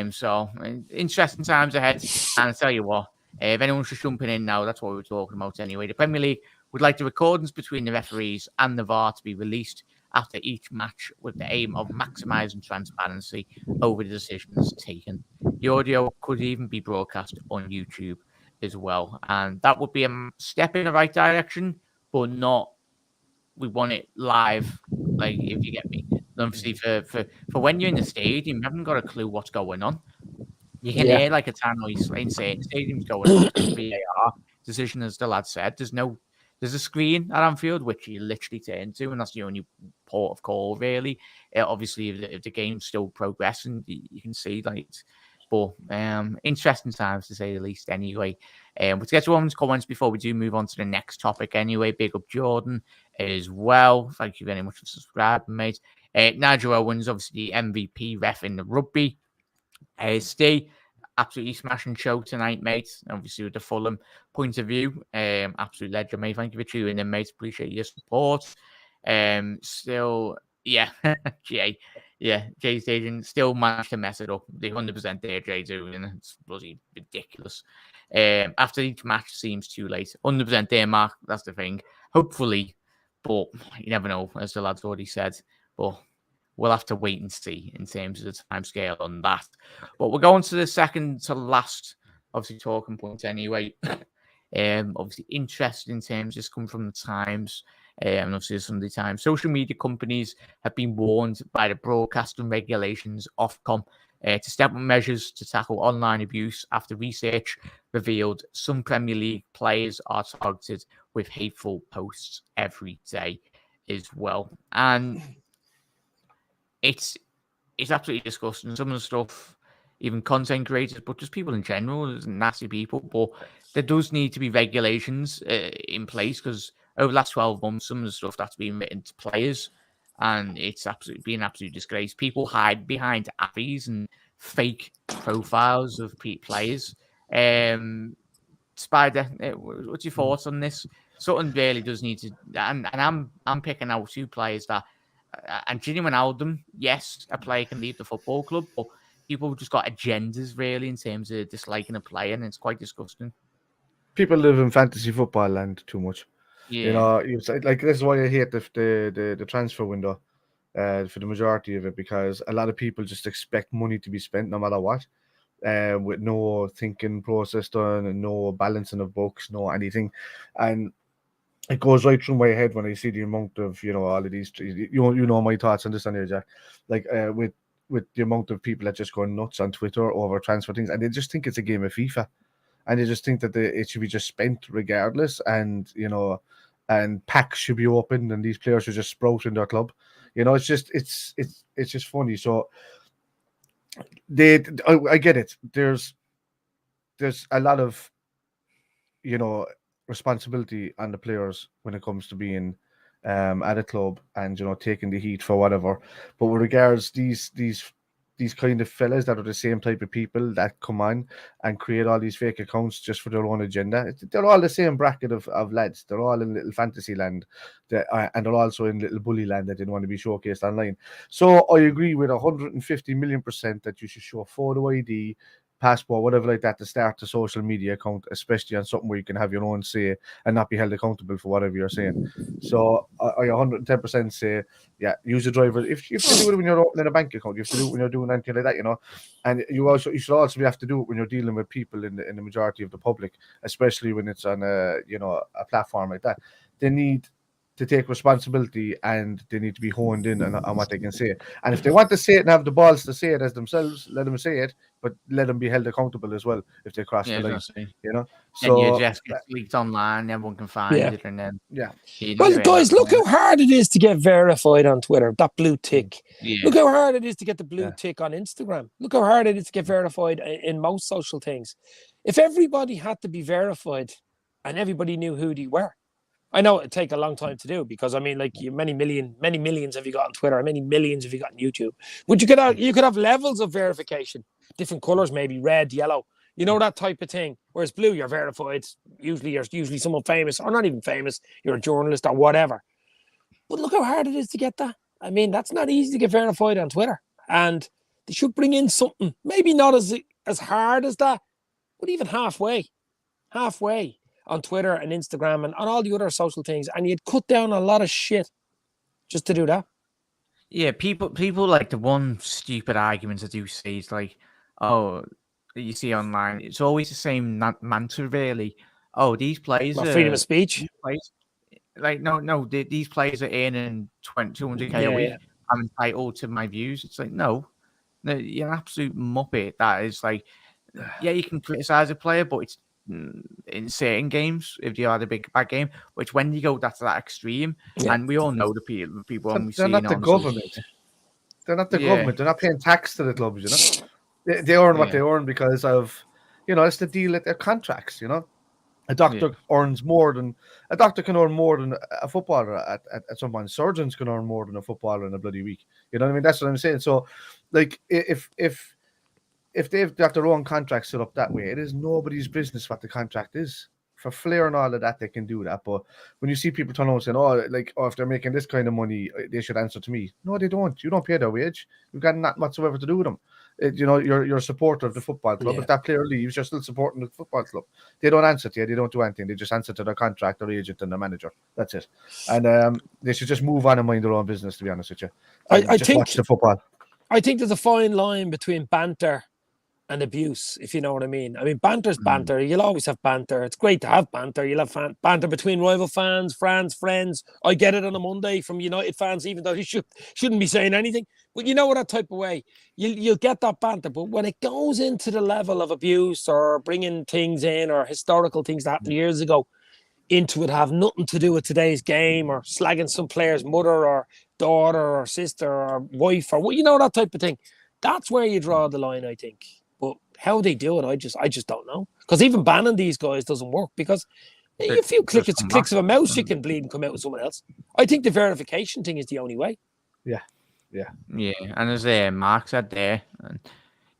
S1: So interesting times ahead. And I tell you what, if anyone's just jumping in now, that's what we're talking about anyway. The Premier League would like the recordings between the referees and the VAR to be released after each match with the aim of maximising transparency over the decisions taken. The audio could even be broadcast on YouTube as well. And that would be a step in the right direction, but not, we want it live, like, if you get me. Obviously, for when you're in the stadium, you haven't got a clue what's going on. You can hear like a tannoy saying stadium's going on. VAR decision, as the lad said. There's a screen at Anfield which you literally turn to, and that's the only port of call, really. Obviously, if the game's still progressing, you can see like. But interesting times, to say the least, anyway. But to get to everyone's comments before we do move on to the next topic, anyway. Big up Jordan as well. Thank you very much for subscribing, mate. Nigel Owens, obviously the MVP ref in the rugby. Steve, absolutely smashing show tonight, mate. Obviously with the Fulham point of view, absolute legend, mate. Thank you for tuning in, mate. Appreciate your support. Still, yeah, Jay's agent still managed to mess it up. The 100% there, Jay doing it's bloody ridiculous. After each match seems too late. 100% there, Mark. That's the thing. Hopefully, but you never know, as the lad's already said. But we'll have to wait and see in terms of the time scale on that. But we're going to the second to last, obviously, talking point anyway. Obviously, interest in terms just come from the Times. And obviously, some of the Times. Social media companies have been warned by the broadcasting regulations Ofcom to step up measures to tackle online abuse after research revealed some Premier League players are targeted with hateful posts every day as well. And it's absolutely disgusting. Some of the stuff even content creators, but just people in general, nasty people. But there does need to be regulations in place, because over the last 12 months, some of the stuff that's been written to players, and it's absolutely been an absolute disgrace. People hide behind appies and fake profiles of players. Spider, what's your thoughts on this? Something really does need to, and I'm picking out 2 players that, and Gini Wijnaldum, yes, a player can leave the football club, but people have just got agendas really in terms of disliking a player, and it's quite disgusting.
S2: People live in fantasy football land too much.
S1: Yeah.
S2: You know, like this is why I hate the transfer window for the majority of it, because a lot of people just expect money to be spent no matter what. With no thinking process done and no balancing of books, no anything. And it goes right through my head when I see the amount of, you know, all of these, you know my thoughts on this on here, Jack. Like with the amount of people that just go nuts on Twitter over transfer things, and they just think it's a game of FIFA. And they just think that it should be just spent regardless, and, you know, and packs should be opened and these players should just sprout in their club. You know, it's just funny. So I get it. There's a lot of, you know, responsibility on the players when it comes to being at a club and, you know, taking the heat for whatever. But with regards these kind of fellas that are the same type of people that come on and create all these fake accounts just for their own agenda, they're all the same bracket of lads. They're all in little fantasy land, and they're also in little bully land that didn't want to be showcased online. So I agree with 150 million% that you should show photo ID, passport, whatever like that, to start a social media account, especially on something where you can have your own say and not be held accountable for whatever you're saying. So I 110% say, yeah, use a driver. If you do it when you're opening a bank account, you have to do it when you're doing anything like that, you know. And you should also have to do it when you're dealing with people in the majority of the public, especially when it's on a platform like that. They need to take responsibility, and they need to be honed in on what they can say. And if they want to say it and have the balls to say it as themselves, let them say it, but let them be held accountable as well if they cross the line. You know,
S1: so you just get leaked online, everyone can find it, and then
S3: Well, guys, look how hard it is to get verified on Twitter. That blue tick. Look how hard it is to get the blue tick on Instagram. Look how hard it is to get verified in most social things. If everybody had to be verified and everybody knew who they were, I know it'd take a long time to do, because I mean, like, many millions have you got on Twitter, many millions have you got on YouTube. But you could have levels of verification, different colors, maybe red, yellow, you know, that type of thing. Whereas blue, you're verified. Usually, you're someone famous, or not even famous. You're a journalist or whatever. But look how hard it is to get that. I mean, that's not easy to get verified on Twitter, and they should bring in something, maybe not as hard as that, but even halfway on Twitter and Instagram and on all the other social things, and you'd cut down a lot of shit just to do that.
S1: Yeah, people like the one stupid argument I do see is like, oh, you see online, it's always the same mantra really. Oh, these players are
S3: freedom of speech.
S1: Like, no, these players are earning 200k a week. I'm entitled to my views. It's like, no, you're an absolute muppet. That is like, yeah, you can criticize a player, but it's in certain games, if you had a bad game, which when you go that's that extreme, and we all know the people when we see
S2: not the government. They're not the government. They're not paying tax to the clubs, you know. They earn what they earn because of, you know, it's the deal at their contracts, you know. A doctor earns more than a doctor can earn more than a footballer at some point. Surgeons can earn more than a footballer in a bloody week. You know what I mean? That's what I'm saying. So, like, if they've got their own contract set up that way, it is nobody's business what the contract is. For flair and all of that, they can do that. But when you see people turn around saying, if they're making this kind of money, they should answer to me. No, they don't. You don't pay their wage. You've got nothing whatsoever to do with them. You know, you're a supporter of the football club. If that player leaves, you're still supporting the football club. They don't answer to you. They don't do anything. They just answer to their contract, their agent, and their manager. That's it. And they should just move on and mind their own business, to be honest with you. I think watch the football.
S3: I think there's a fine line between banter and abuse, if you know what I mean. I mean, banter's banter. You'll always have banter. It's great to have banter. You'll have banter between rival fans, friends. I get it on a Monday from United fans, even though he shouldn't be saying anything. But you know, that type of way, you'll get that banter. But when it goes into the level of abuse or bringing things in or historical things that happened years ago into it, have nothing to do with today's game, or slagging some player's mother or daughter or sister or wife or, you know, that type of thing, that's where you draw the line, I think. How they do it, I just don't know. Because even banning these guys doesn't work, because a few clicks of a mouse, you can bleed and come out with someone else. I think the verification thing is the only way.
S2: Yeah.
S1: And as Mark said there, and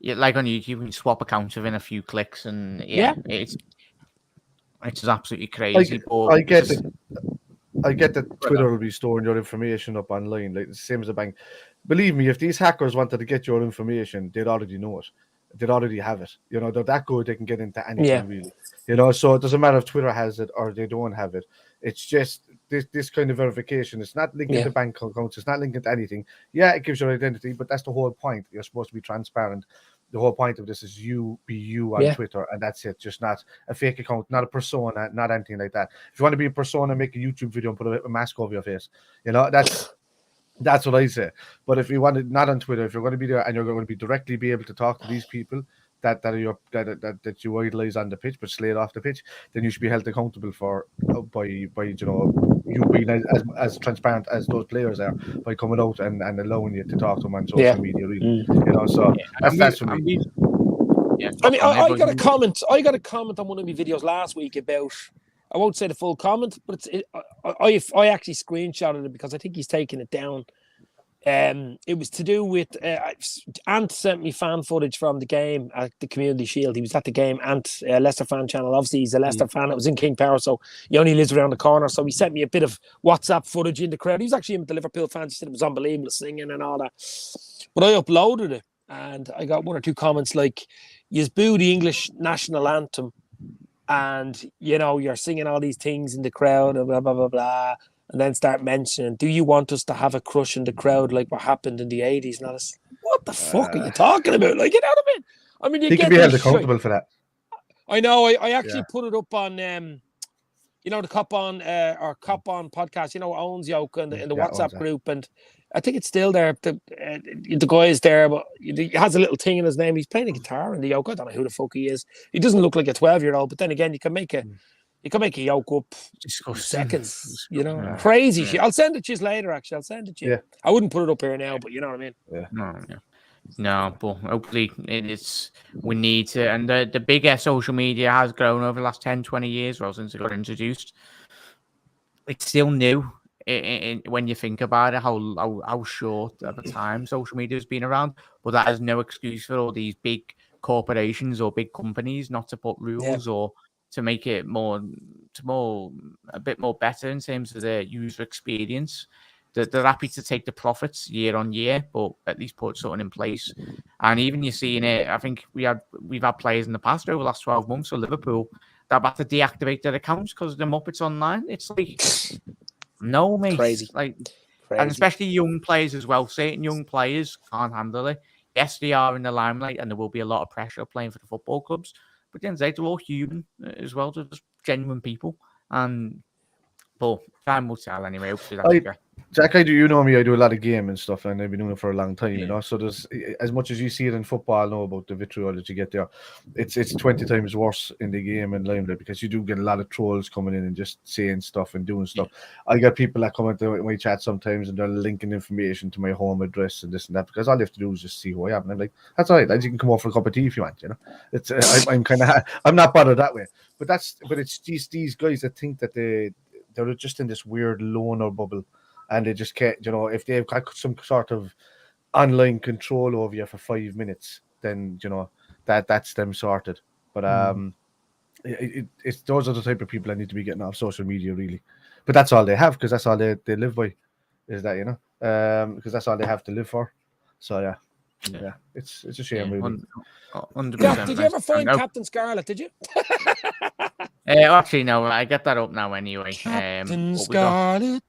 S1: like on YouTube, you can swap accounts within a few clicks, and it's absolutely crazy.
S2: I get that Twitter will be storing your information up online, like the same as a bank. Believe me, if these hackers wanted to get your information, they'd already know it. They'd already have it. You know, they're that good, they can get into anything, really. You know, so it doesn't matter if Twitter has it or they don't have it. It's just this kind of verification. It's not linking to bank accounts. It's not linking to anything. Yeah, it gives your identity, but that's the whole point. You're supposed to be transparent. The whole point of this is you be you on Twitter, and that's it. Just not a fake account, not a persona, not anything like that. If you want to be a persona, make a YouTube video and put a mask over your face. You know, that's what I say. But if you want it not on Twitter, if you're going to be there and you're going to be directly be able to talk to these people that you idolize on the pitch but slate off the pitch, then you should be held accountable for by you know, you being as transparent as those players are by coming out and allowing you to talk to them on social media, really. You know, so that's for me.
S3: I mean, I got a comment. I got a comment on one of my videos last week about. I won't say the full comment, but I actually screenshotted it because I think he's taking it down. It was to do with Ant sent me fan footage from the game at the Community Shield. He was at the game. Ant, Leicester fan channel. Obviously, he's a Leicester fan. It was in King Power, so he only lives around the corner. So he sent me a bit of WhatsApp footage in the crowd. He was actually in with the Liverpool fans. He said it was unbelievable, singing and all that. But I uploaded it, and I got one or two comments like, "You boo the English national anthem, and you know you're singing all these things in the crowd, and blah blah blah blah." And then start mentioning, do you want us to have a crush in the crowd like what happened in the 80s? And I was, what the fuck are you talking about? Like, you know what I mean? I mean, you
S2: can be held accountable for that.
S3: I know. I actually put it up on, you know, the Kop On podcast, you know, owns Jota in the WhatsApp group. And I think it's still there. The guy is there, but he has a little thing in his name. He's playing a guitar in the Jota. I don't know who the fuck he is. He doesn't look like a 12-year-old, but then again, you can make a Jota up in seconds, you know. Crazy shit. I'll send it to you later, actually. I'll send it to you. I wouldn't put it up here now, but you know what I mean?
S1: No, but hopefully we need to. And the bigger social media has grown over the last 10, 20 years, well, since it got introduced. It's still new when you think about it, how short of a time social media has been around. But that is no excuse for all these big corporations or big companies not to put rules or to make it a bit more better in terms of the user experience. They're happy to take the profits year on year, but at least put something in place. And even you're seeing it, I think we've had players in the past over the last 12 months for Liverpool that have had to deactivate their accounts because the Muppets online. It's like, no, mate.
S3: Crazy.
S1: And especially young players as well. Certain young players can't handle it. Yes, they are in the limelight and there will be a lot of pressure playing for the football clubs. But at the end of the day, they're all human as well. They're just genuine people. But time will tell anyway. Hopefully that's
S2: Jack, you know me, I do a lot of game and stuff, and I've been doing it for a long time, you know. So there's, as much as you see it in football, know about the vitriol that you get there, it's 20 times worse in the game and limelight because you do get a lot of trolls coming in and just saying stuff and doing stuff. I get people that come into my chat sometimes and they're linking information to my home address and this and that because all you have to do is just see who I am. And I'm like, that's all right. You can come over for a cup of tea if you want, you know. It's I'm not bothered that way. But it's these guys that think that they're just in this weird loner bubble. And they just can't, you know, if they've got some sort of online control over you for 5 minutes, then, you know, that's them sorted. But it's those are the type of people that need to be getting off social media, really. But that's all they have, because that's all they live by, is that, you know, because that's all they have to live for. So, yeah, it's a shame, really.
S1: 100%.
S3: Yeah, did you ever find Captain Scarlet, did you?
S1: Actually, no, I get that up now anyway.
S3: Captain Scarlet.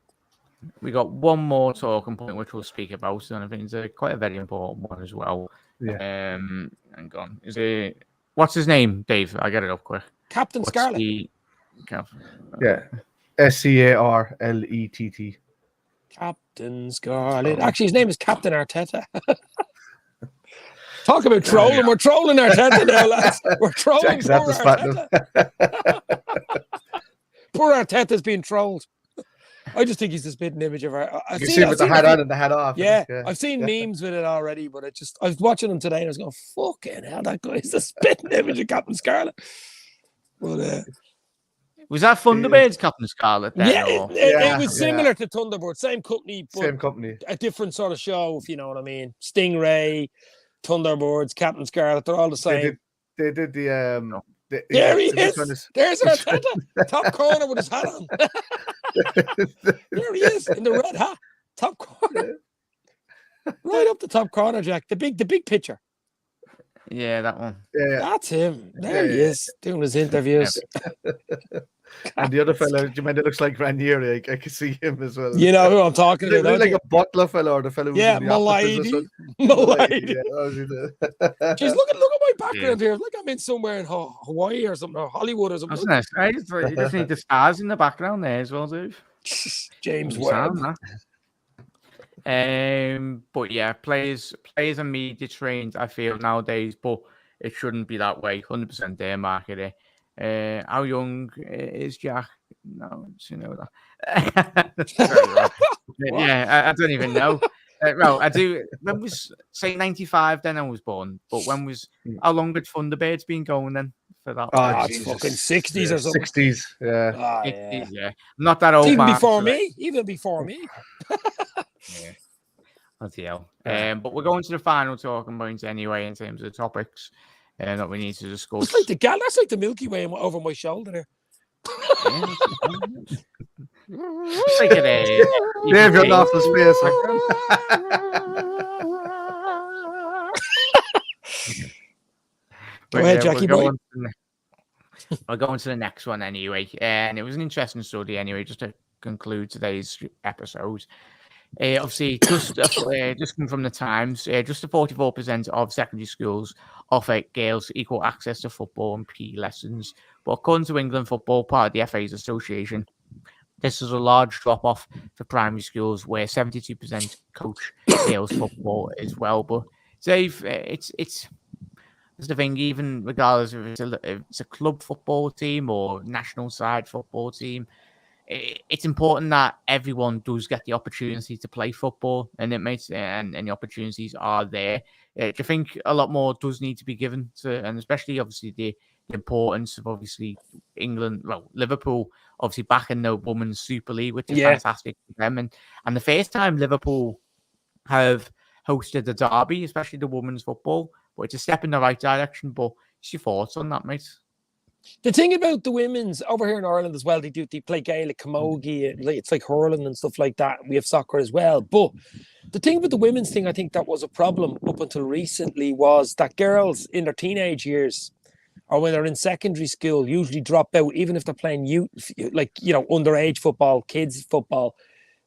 S1: We got one more talking point which we'll speak about, and I think it's quite a very important one as well.
S2: Yeah.
S1: Hang on. What's his name, Dave? I get it up quick.
S3: Captain Scarlet.
S2: Yeah. Scarlett.
S3: Captain Scarlet. Actually, his name is Captain Arteta. Talk about trolling. We're trolling Arteta now, lads. We're trolling poor Arteta. Poor Arteta's being trolled. I just think he's the spitting image of our.
S2: You see him with the hat on and the hat off.
S3: Yeah, I've seen memes with it already, but I was watching him today and I was going, fucking hell, that guy is the spitting image of Captain Scarlet. But
S1: was that Thunderbirds Captain Scarlet then?
S3: Yeah, it was similar to Thunderbird, same company, but
S2: same company,
S3: a different sort of show, if you know what I mean. Stingray, Thunderbirds, Captain Scarlet, they're all the same.
S2: They did the
S3: there he is. There's Arteta, top corner with his hat on. There he is in the red hat, top corner, right up the top corner, Jack. The big picture.
S1: Yeah, that one.
S2: Yeah,
S3: that's him. There he is doing his interviews.
S2: And the other fellow, do you mind? It looks like Ranieri. I can see him as well.
S3: You know who I'm talking about?
S2: Like a butler fellow, or the fellow.
S3: Milady.
S2: Milady.
S3: Jeez, look at my background here. Like I'm in somewhere in Hawaii or something, or Hollywood or something.
S1: That's nice. You just need the stars in the background there as well, dude.
S3: James Webb.
S1: But yeah, players and media trained, I feel nowadays, but it shouldn't be that way. 100% their market. How young is Jack? No, you know that. Yeah, I don't even know. Well, I do. When was say 95? Then I was born. But how long had Thunderbirds been going then for that?
S3: Oh, it's fucking 60s or something.
S2: 60s, yeah.
S1: 60s, yeah. I'm not that old.
S3: Even before me.
S1: Yeah. Bloody hell. But we're going to the final talking points anyway in terms of topics that we need to discuss.
S3: It's like that's like the Milky Way over my shoulder there.
S1: It's like
S2: Dave, you're off the space.
S3: Go ahead, Jackie boy.
S1: I'll go on to the next one anyway. And it was an interesting study anyway, just to conclude today's episode. Obviously, just come from the Times, just 44% of secondary schools offer girls equal access to football and PE lessons. But according to England Football, part of the FA's association, this is a large drop-off for primary schools where 72% coach girls football as well. But Dave, it's the thing, even regardless if it's a club football team or national side football team, it's important that everyone does get the opportunity to play football, and and the opportunities are there. Do you think a lot more does need to be given to, and especially obviously the importance of obviously Liverpool obviously backing the Women's Super League, which is fantastic for them, and the first time Liverpool have hosted the derby, especially the women's football, but it's a step in the right direction. But what's your thoughts on that, mate?
S3: The thing about the women's over here in Ireland as well, they play Gaelic, camogie, it's like hurling and stuff like that. We have soccer as well. But the thing with the women's thing, I think that was a problem up until recently, was that girls in their teenage years or when they're in secondary school usually drop out, even if they're playing underage football, kids football.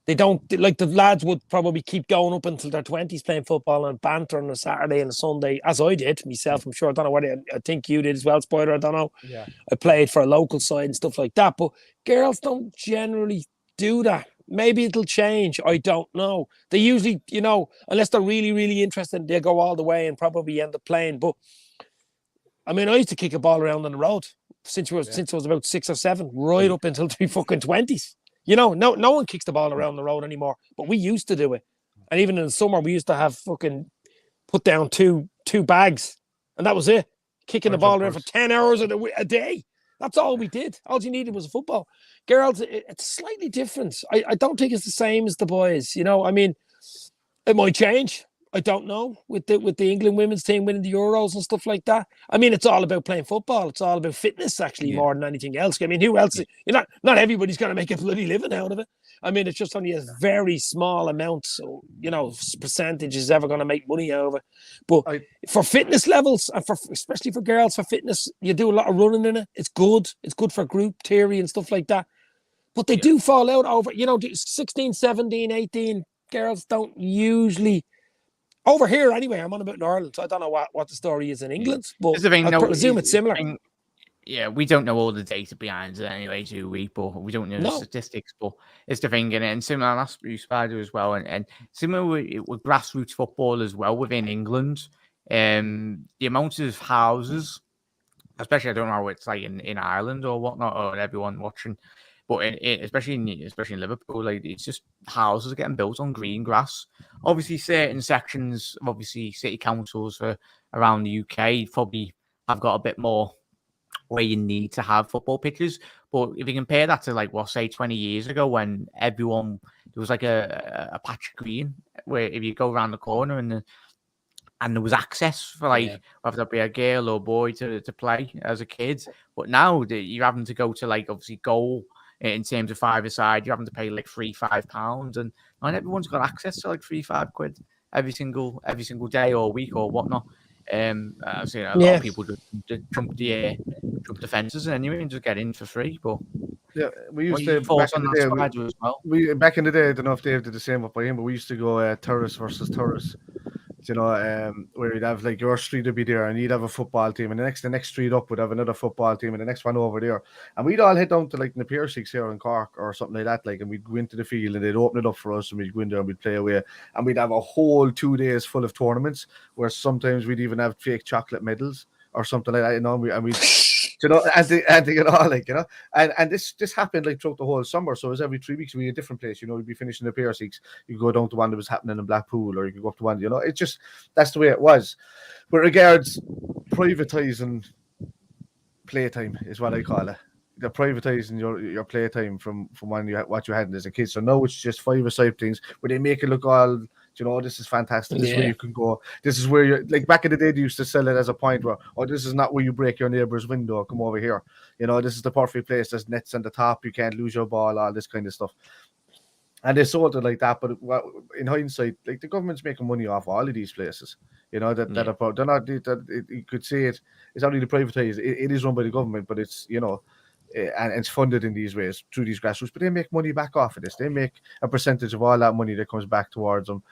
S3: They don't, like the lads would probably keep going up until their 20s playing football and banter on a Saturday and a Sunday, as I did myself. I'm sure. I don't know what I think you did as well, Spider. I don't know.
S2: Yeah.
S3: I played for a local side and stuff like that. But girls don't generally do that. Maybe it'll change. I don't know. They usually, unless they're really, really interested, they'll go all the way and probably end up playing. But I mean, I used to kick a ball around on the road since I was about 6 or 7, right up until my fucking 20s. No one kicks the ball around the road anymore, but we used to do it. And even in the summer, we used to have fucking put down two bags, and that was it. Kicking the ball around for 10 hours a day. That's all we did. All you needed was a football. Girls, it's slightly different. I don't think it's the same as the boys. I mean, it might change. I don't know, with the England women's team winning the Euros and stuff like that. I mean, it's all about playing football. It's all about fitness, actually, more than anything else. I mean, who else? Not everybody's going to make a bloody living out of it. I mean, it's just only a very small amount, percentage is ever going to make money out of it. But for fitness levels, and especially for girls, for fitness, you do a lot of running in it. It's good. It's good for group theory and stuff like that. But they do fall out over, 16, 17, 18. Girls don't usually... Over here, anyway, I'm on about in Ireland, so I don't know what the story is in England, but I presume it's similar.
S1: We don't know all the data behind it anyway, do we? But we don't know the statistics, but it's the thing, and similar last Spider as well, and similar with grassroots football as well within England. The amount of houses, especially I don't know how it's like in Ireland or whatnot, or everyone watching, But especially in Liverpool, like it's just houses are getting built on green grass. Obviously, certain sections of city councils around the UK probably have got a bit more where you need to have football pitches. But if you compare that to say 20 years ago when there was like a patch of green where if you go around the corner and there was access for whether that be a girl or boy to play as a kid. But now you're having to go to obviously goal in terms of five-a-side. You're having to pay £3-5, and not everyone's got access to £3-5 every single day or week or whatnot. I've seen a lot of people just jump the fences anyway and just get in for free. But
S2: yeah, we used to back in the day.
S1: As well?
S2: We back in the day, I don't know if Dave did the same up by him, but we used to go tourist versus tourist. Where you'd have your street would be there, and you'd have a football team, and the next street up would have another football team, and the next one over there, and we'd all head down to the Pier 6 here in Cork or something like that, and we'd go into the field, and they'd open it up for us, and we'd go in there and we'd play away, and we'd have a whole 2 days full of tournaments, where sometimes we'd even have fake chocolate medals or something like that, and we'd and this happened throughout the whole summer. So it was every 3 weeks we had a different place. We'd be finishing the Pier 6, you go down to one that was happening in Blackpool, or you could go up to one. It's just that's the way it was. But regards privatizing playtime is what I call it. They're privatizing your playtime from what you had as a kid. So now it's just five-a-side things where they make it look all. This is fantastic. This is where you can go. This is where you're back in the day, they used to sell it as a point where, this is not where you break your neighbor's window. Come over here. This is the perfect place. There's nets on the top. You can't lose your ball, all this kind of stuff. And they sold it like that. But in hindsight, the government's making money off all of these places. They're not, you could say it's not really privatized. It is run by the government, but it's, and it's funded in these ways through these grassroots, but they make money back off of this. They make a percentage of all that money that comes back towards them,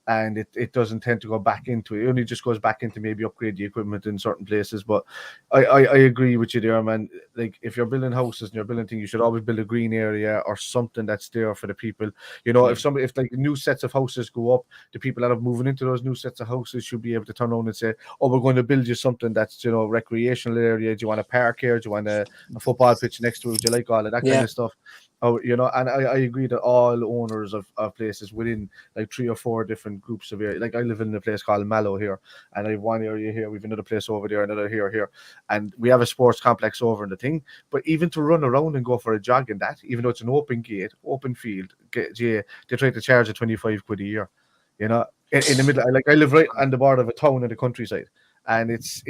S2: and it doesn't tend to go back into it. It only just goes back into maybe upgrade the equipment in certain places. But I agree with you there, man. If you're building houses and you're building things, you should always build a green area or something that's there for the people. If new sets of houses go up, the people that are moving into those new sets of houses should be able to turn around and say, we're going to build you something that's recreational area. Do you want a park here? Do you want a football pitch next to it? Do you like all of that kind of stuff? And I agree that all owners of places within 3 or 4 different groups of area, I live in a place called Mallow here, and I have one area here, we've another place over there, another here, and we have a sports complex over in the thing. But even to run around and go for a jog in that, even though it's an open gate, open field, they try to charge £25 a year. In the middle, I live right on the border of a town in the countryside. And it's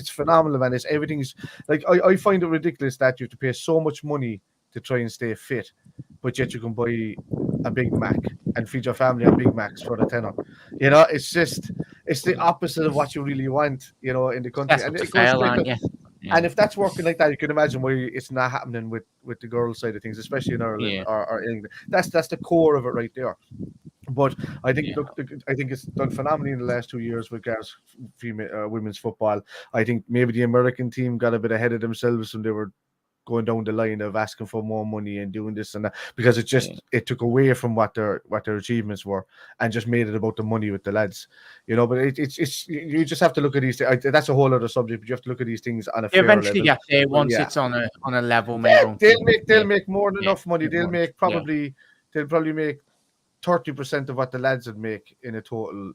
S2: phenomenal, man. Everything's I find it ridiculous that you have to pay so much money to try and stay fit, but yet you can buy a Big Mac and feed your family on Big Macs for the tenner. It's the opposite of what you really want, in the country. And if that's working like that, you can imagine why it's not happening with the girls' side of things, especially in Ireland or England. That's the core of it right there. But I think I think it's done phenomenally in the last 2 years with girls, women's football. I think maybe the American team got a bit ahead of themselves when they were going down the line of asking for more money and doing this and that, because it took away from what their achievements were and just made it about the money with the lads, But it's you just have to look at these things. That's a whole other subject, but you have to look at these things on a fair level.
S1: Eventually get there once it's on a level.
S2: They'll make more than enough money. They'll probably make 30% of what the lads would make in a total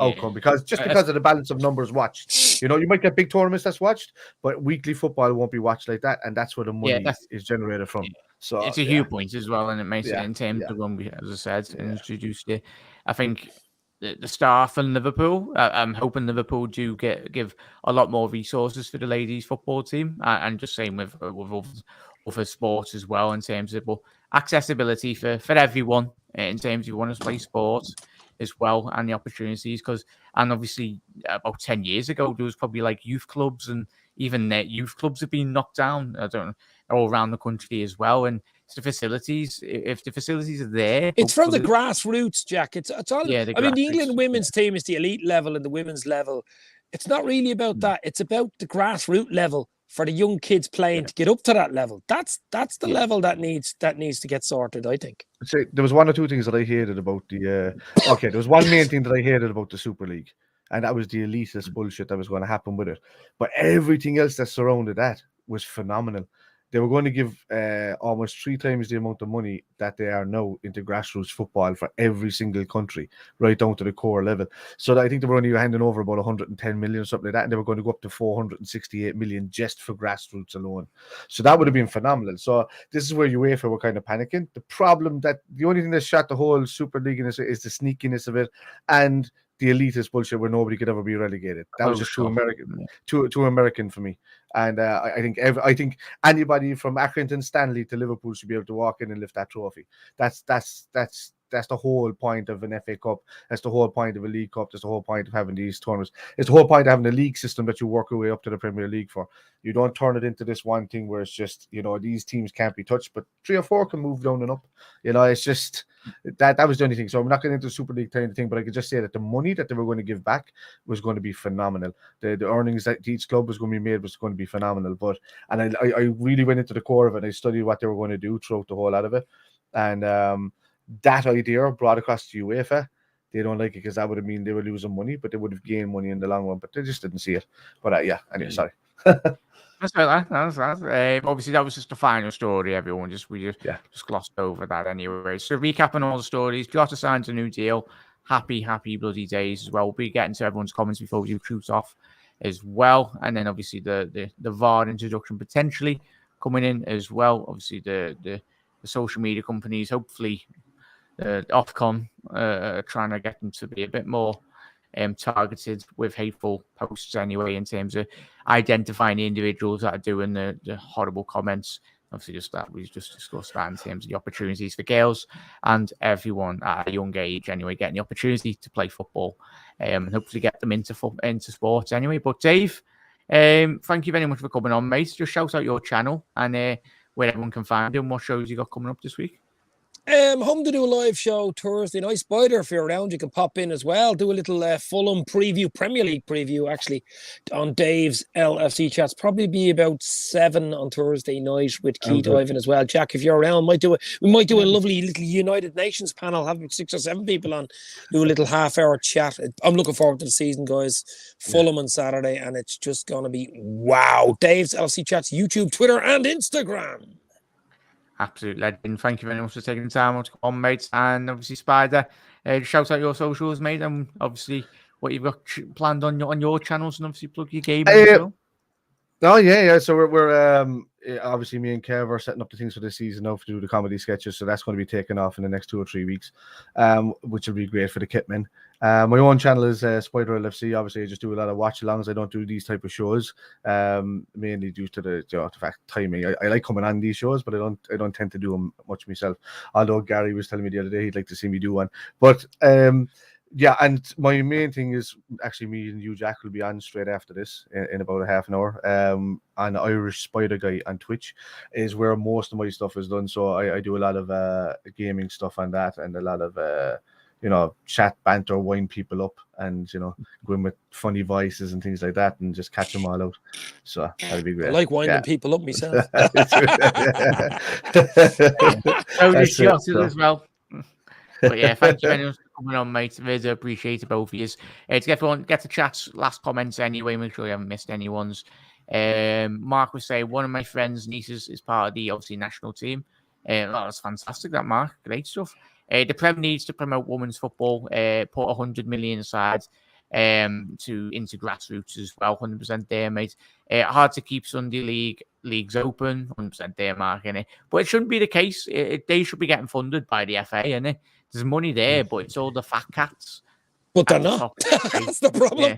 S2: outcome, because of the balance of numbers watched. You might get big tournaments that's watched, but weekly football won't be watched like that, and that's where the money is generated from. So
S1: it's a huge point as well, and it makes it in terms of when we, as I said, introduced it. I think the staff in Liverpool, I'm hoping Liverpool do give a lot more resources for the ladies football team, and just same with other sports as well, in terms of accessibility for everyone, in terms of you want to play sports as well, and the opportunities, and obviously about 10 years ago there was probably youth clubs, and even their youth clubs have been knocked down, all around the country as well. And it's the facilities, if the facilities are there,
S3: it's from the grassroots, Jack. It's all the England women's team is the elite level and the women's level. It's not really about that. It's about the grassroots level for the young kids playing to get up to that level. That's the level that needs to get sorted, I think.
S2: So there was 1 or 2 things that I hated about the there was one main thing that I hated about the Super League, and that was the elitist bullshit that was going to happen with it. But everything else that surrounded that was phenomenal. they were going to give almost 3 times the amount of money that they are now into grassroots football for every single country, right down to the core level. So I think they were only handing over about 110 million or something like that, and they were going to go up to 468 million just for grassroots alone. So that would have been phenomenal. So this is where UEFA were kind of panicking. The only thing that shot the whole Super League in this is the sneakiness of it and the elitist bullshit where nobody could ever be relegated. That was just too American for me. And I think anybody from Accrington Stanley to Liverpool should be able to walk in and lift that trophy. That's the whole point of an FA Cup. That's the whole point of a League Cup. That's the whole point of having these tournaments. It's the whole point of having a league system that you work your way up to the Premier League for. You don't turn it into this one thing where it's just, these teams can't be touched, but 3 or 4 can move down and up. It's just that was the only thing. So I'm not getting into the Super League kind of thing, but I could just say that the money that they were going to give back was going to be phenomenal. The earnings that each club was going to be made was going to be phenomenal. And I really went into the core of it. And I studied what they were going to do throughout the whole lot of it. And that idea brought across to UEFA. They don't like it because that would have mean they were losing money, but they would have gained money in the long run. But they just didn't see it. But anyway, sorry.
S1: That's right. Obviously, that was just the final story. Everyone just glossed over that anyway. So recapping all the stories, Jota signs a new deal. Happy bloody days as well. We'll be getting to everyone's comments before we do shoot off as well, and then obviously the VAR introduction potentially coming in as well. Obviously the social media companies, hopefully Ofcom trying to get them to be a bit more targeted with hateful posts anyway, in terms of identifying the individuals that are doing the horrible comments. Obviously, just that we just discussed that in terms of the opportunities for girls and everyone at a young age anyway, getting the opportunity to play football and hopefully get them into sports anyway. But Dave, thank you very much for coming on, mate. Just shout out your channel and where everyone can find you and what shows you got coming up this week.
S3: Home to do a live show Thursday night. Spider, if you're around, you can pop in as well. Do a little Fulham preview, Premier League preview, actually, on Dave's LFC chats. Probably be about 7 on Thursday night with Keith Ivan as well. Jack, if you're around, we might do a lovely little United Nations panel, have 6 or 7 people on, do a little half-hour chat. I'm looking forward to the season, guys. Fulham on Saturday, and it's just going to be wow. Dave's LFC chats, YouTube, Twitter, and Instagram.
S1: Absolute legend. Thank you very much for taking the time to come on, mate. And obviously, Spider, shout out your socials, mate, and obviously what you've got planned on your channels, and obviously plug your game as well.
S2: Oh yeah. So we're obviously me and Kev are setting up the things for this season now to do the comedy sketches. So that's going to be taken off in the next 2 or 3 weeks, which will be great for the kitmen. My own channel is Spider LFC. Obviously, I just do a lot of watch-alongs. I don't do these type of shows, mainly due to the fact timing. I like coming on these shows, but I don't tend to do them much myself. Although Gary was telling me the other day he'd like to see me do one. But yeah, and my main thing is actually me and you, Jack, will be on straight after this in about a half an hour. On Irish Spider Guy on Twitch is where most of my stuff is done. So I do a lot of gaming stuff on that, and a lot of chat banter, wind people up, and go in with funny voices and things like that, and just catch them all out. So that'd be great.
S3: I like winding people up myself.
S1: As well. But yeah, thank you very much for coming on, mate. Really appreciate it, both of you. To everyone, get the chat's last comments anyway. Make sure you haven't missed anyone's. Mark was saying one of my friends' nieces is part of the obviously national team. That's fantastic, that Mark. Great stuff. The Prem needs to promote women's football. Put 100 million aside into grassroots as well. 100% there, mate. Hard to keep Sunday leagues open. 100% there, Mark. Innit? But it shouldn't be the case. They should be getting funded by the FA, innit? There's money there, but it's all the fat cats.
S3: But they're not. That's the problem.
S1: Yeah.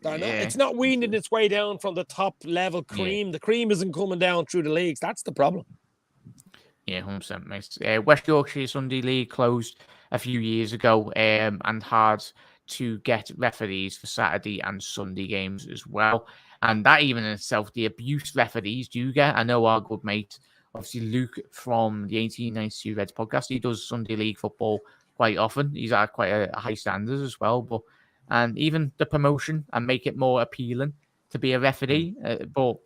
S3: They're not. It's not weaning its way down from the top level cream. Yeah. The cream isn't coming down through the leagues. That's the problem.
S1: Yeah, 100%, mate. West Yorkshire Sunday League closed a few years ago, and hard to get referees for Saturday and Sunday games as well. And that even in itself, the abuse referees do get. I know our good mate, obviously Luke from the 1892 Reds podcast, he does Sunday League football quite often. He's at quite a high standards as well. And even the promotion and make it more appealing to be a referee. But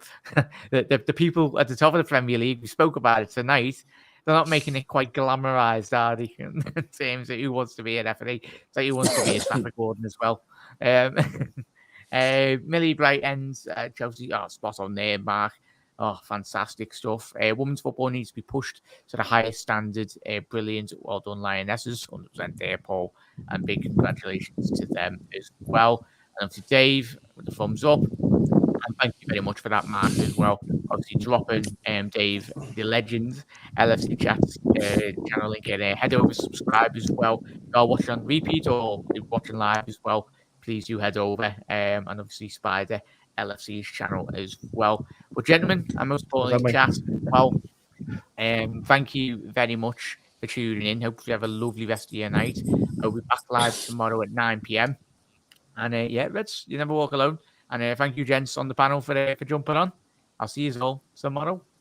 S1: the people at the top of the Premier League, we spoke about it tonight, they're not making it quite glamorized, are they? In terms of who wants to be a referee. So who wants to be a traffic warden as well. Millie Bright ends Chelsea. Spot on there, Mark. Oh, fantastic stuff. Women's football needs to be pushed to the highest standard. Brilliant. Well done, Lionesses. 100% there, Paul. And big congratulations to them as well. And to Dave with the thumbs up. And thank you very much for that, Mark, as well. Obviously, dropping Dave, the legend, LFC Chat's channel link in there. Head over, subscribe as well. If you're watching on repeat or watching live as well, please do head over. And obviously, Spider, LFC's channel as well. But, gentlemen, and most importantly, chat, well, thank you very much for tuning in. Hope you have a lovely rest of your night. I'll be back live tomorrow at 9 p.m. And yeah, Reds, you never walk alone. And thank you, gents, on the panel for jumping on. I'll see you all tomorrow.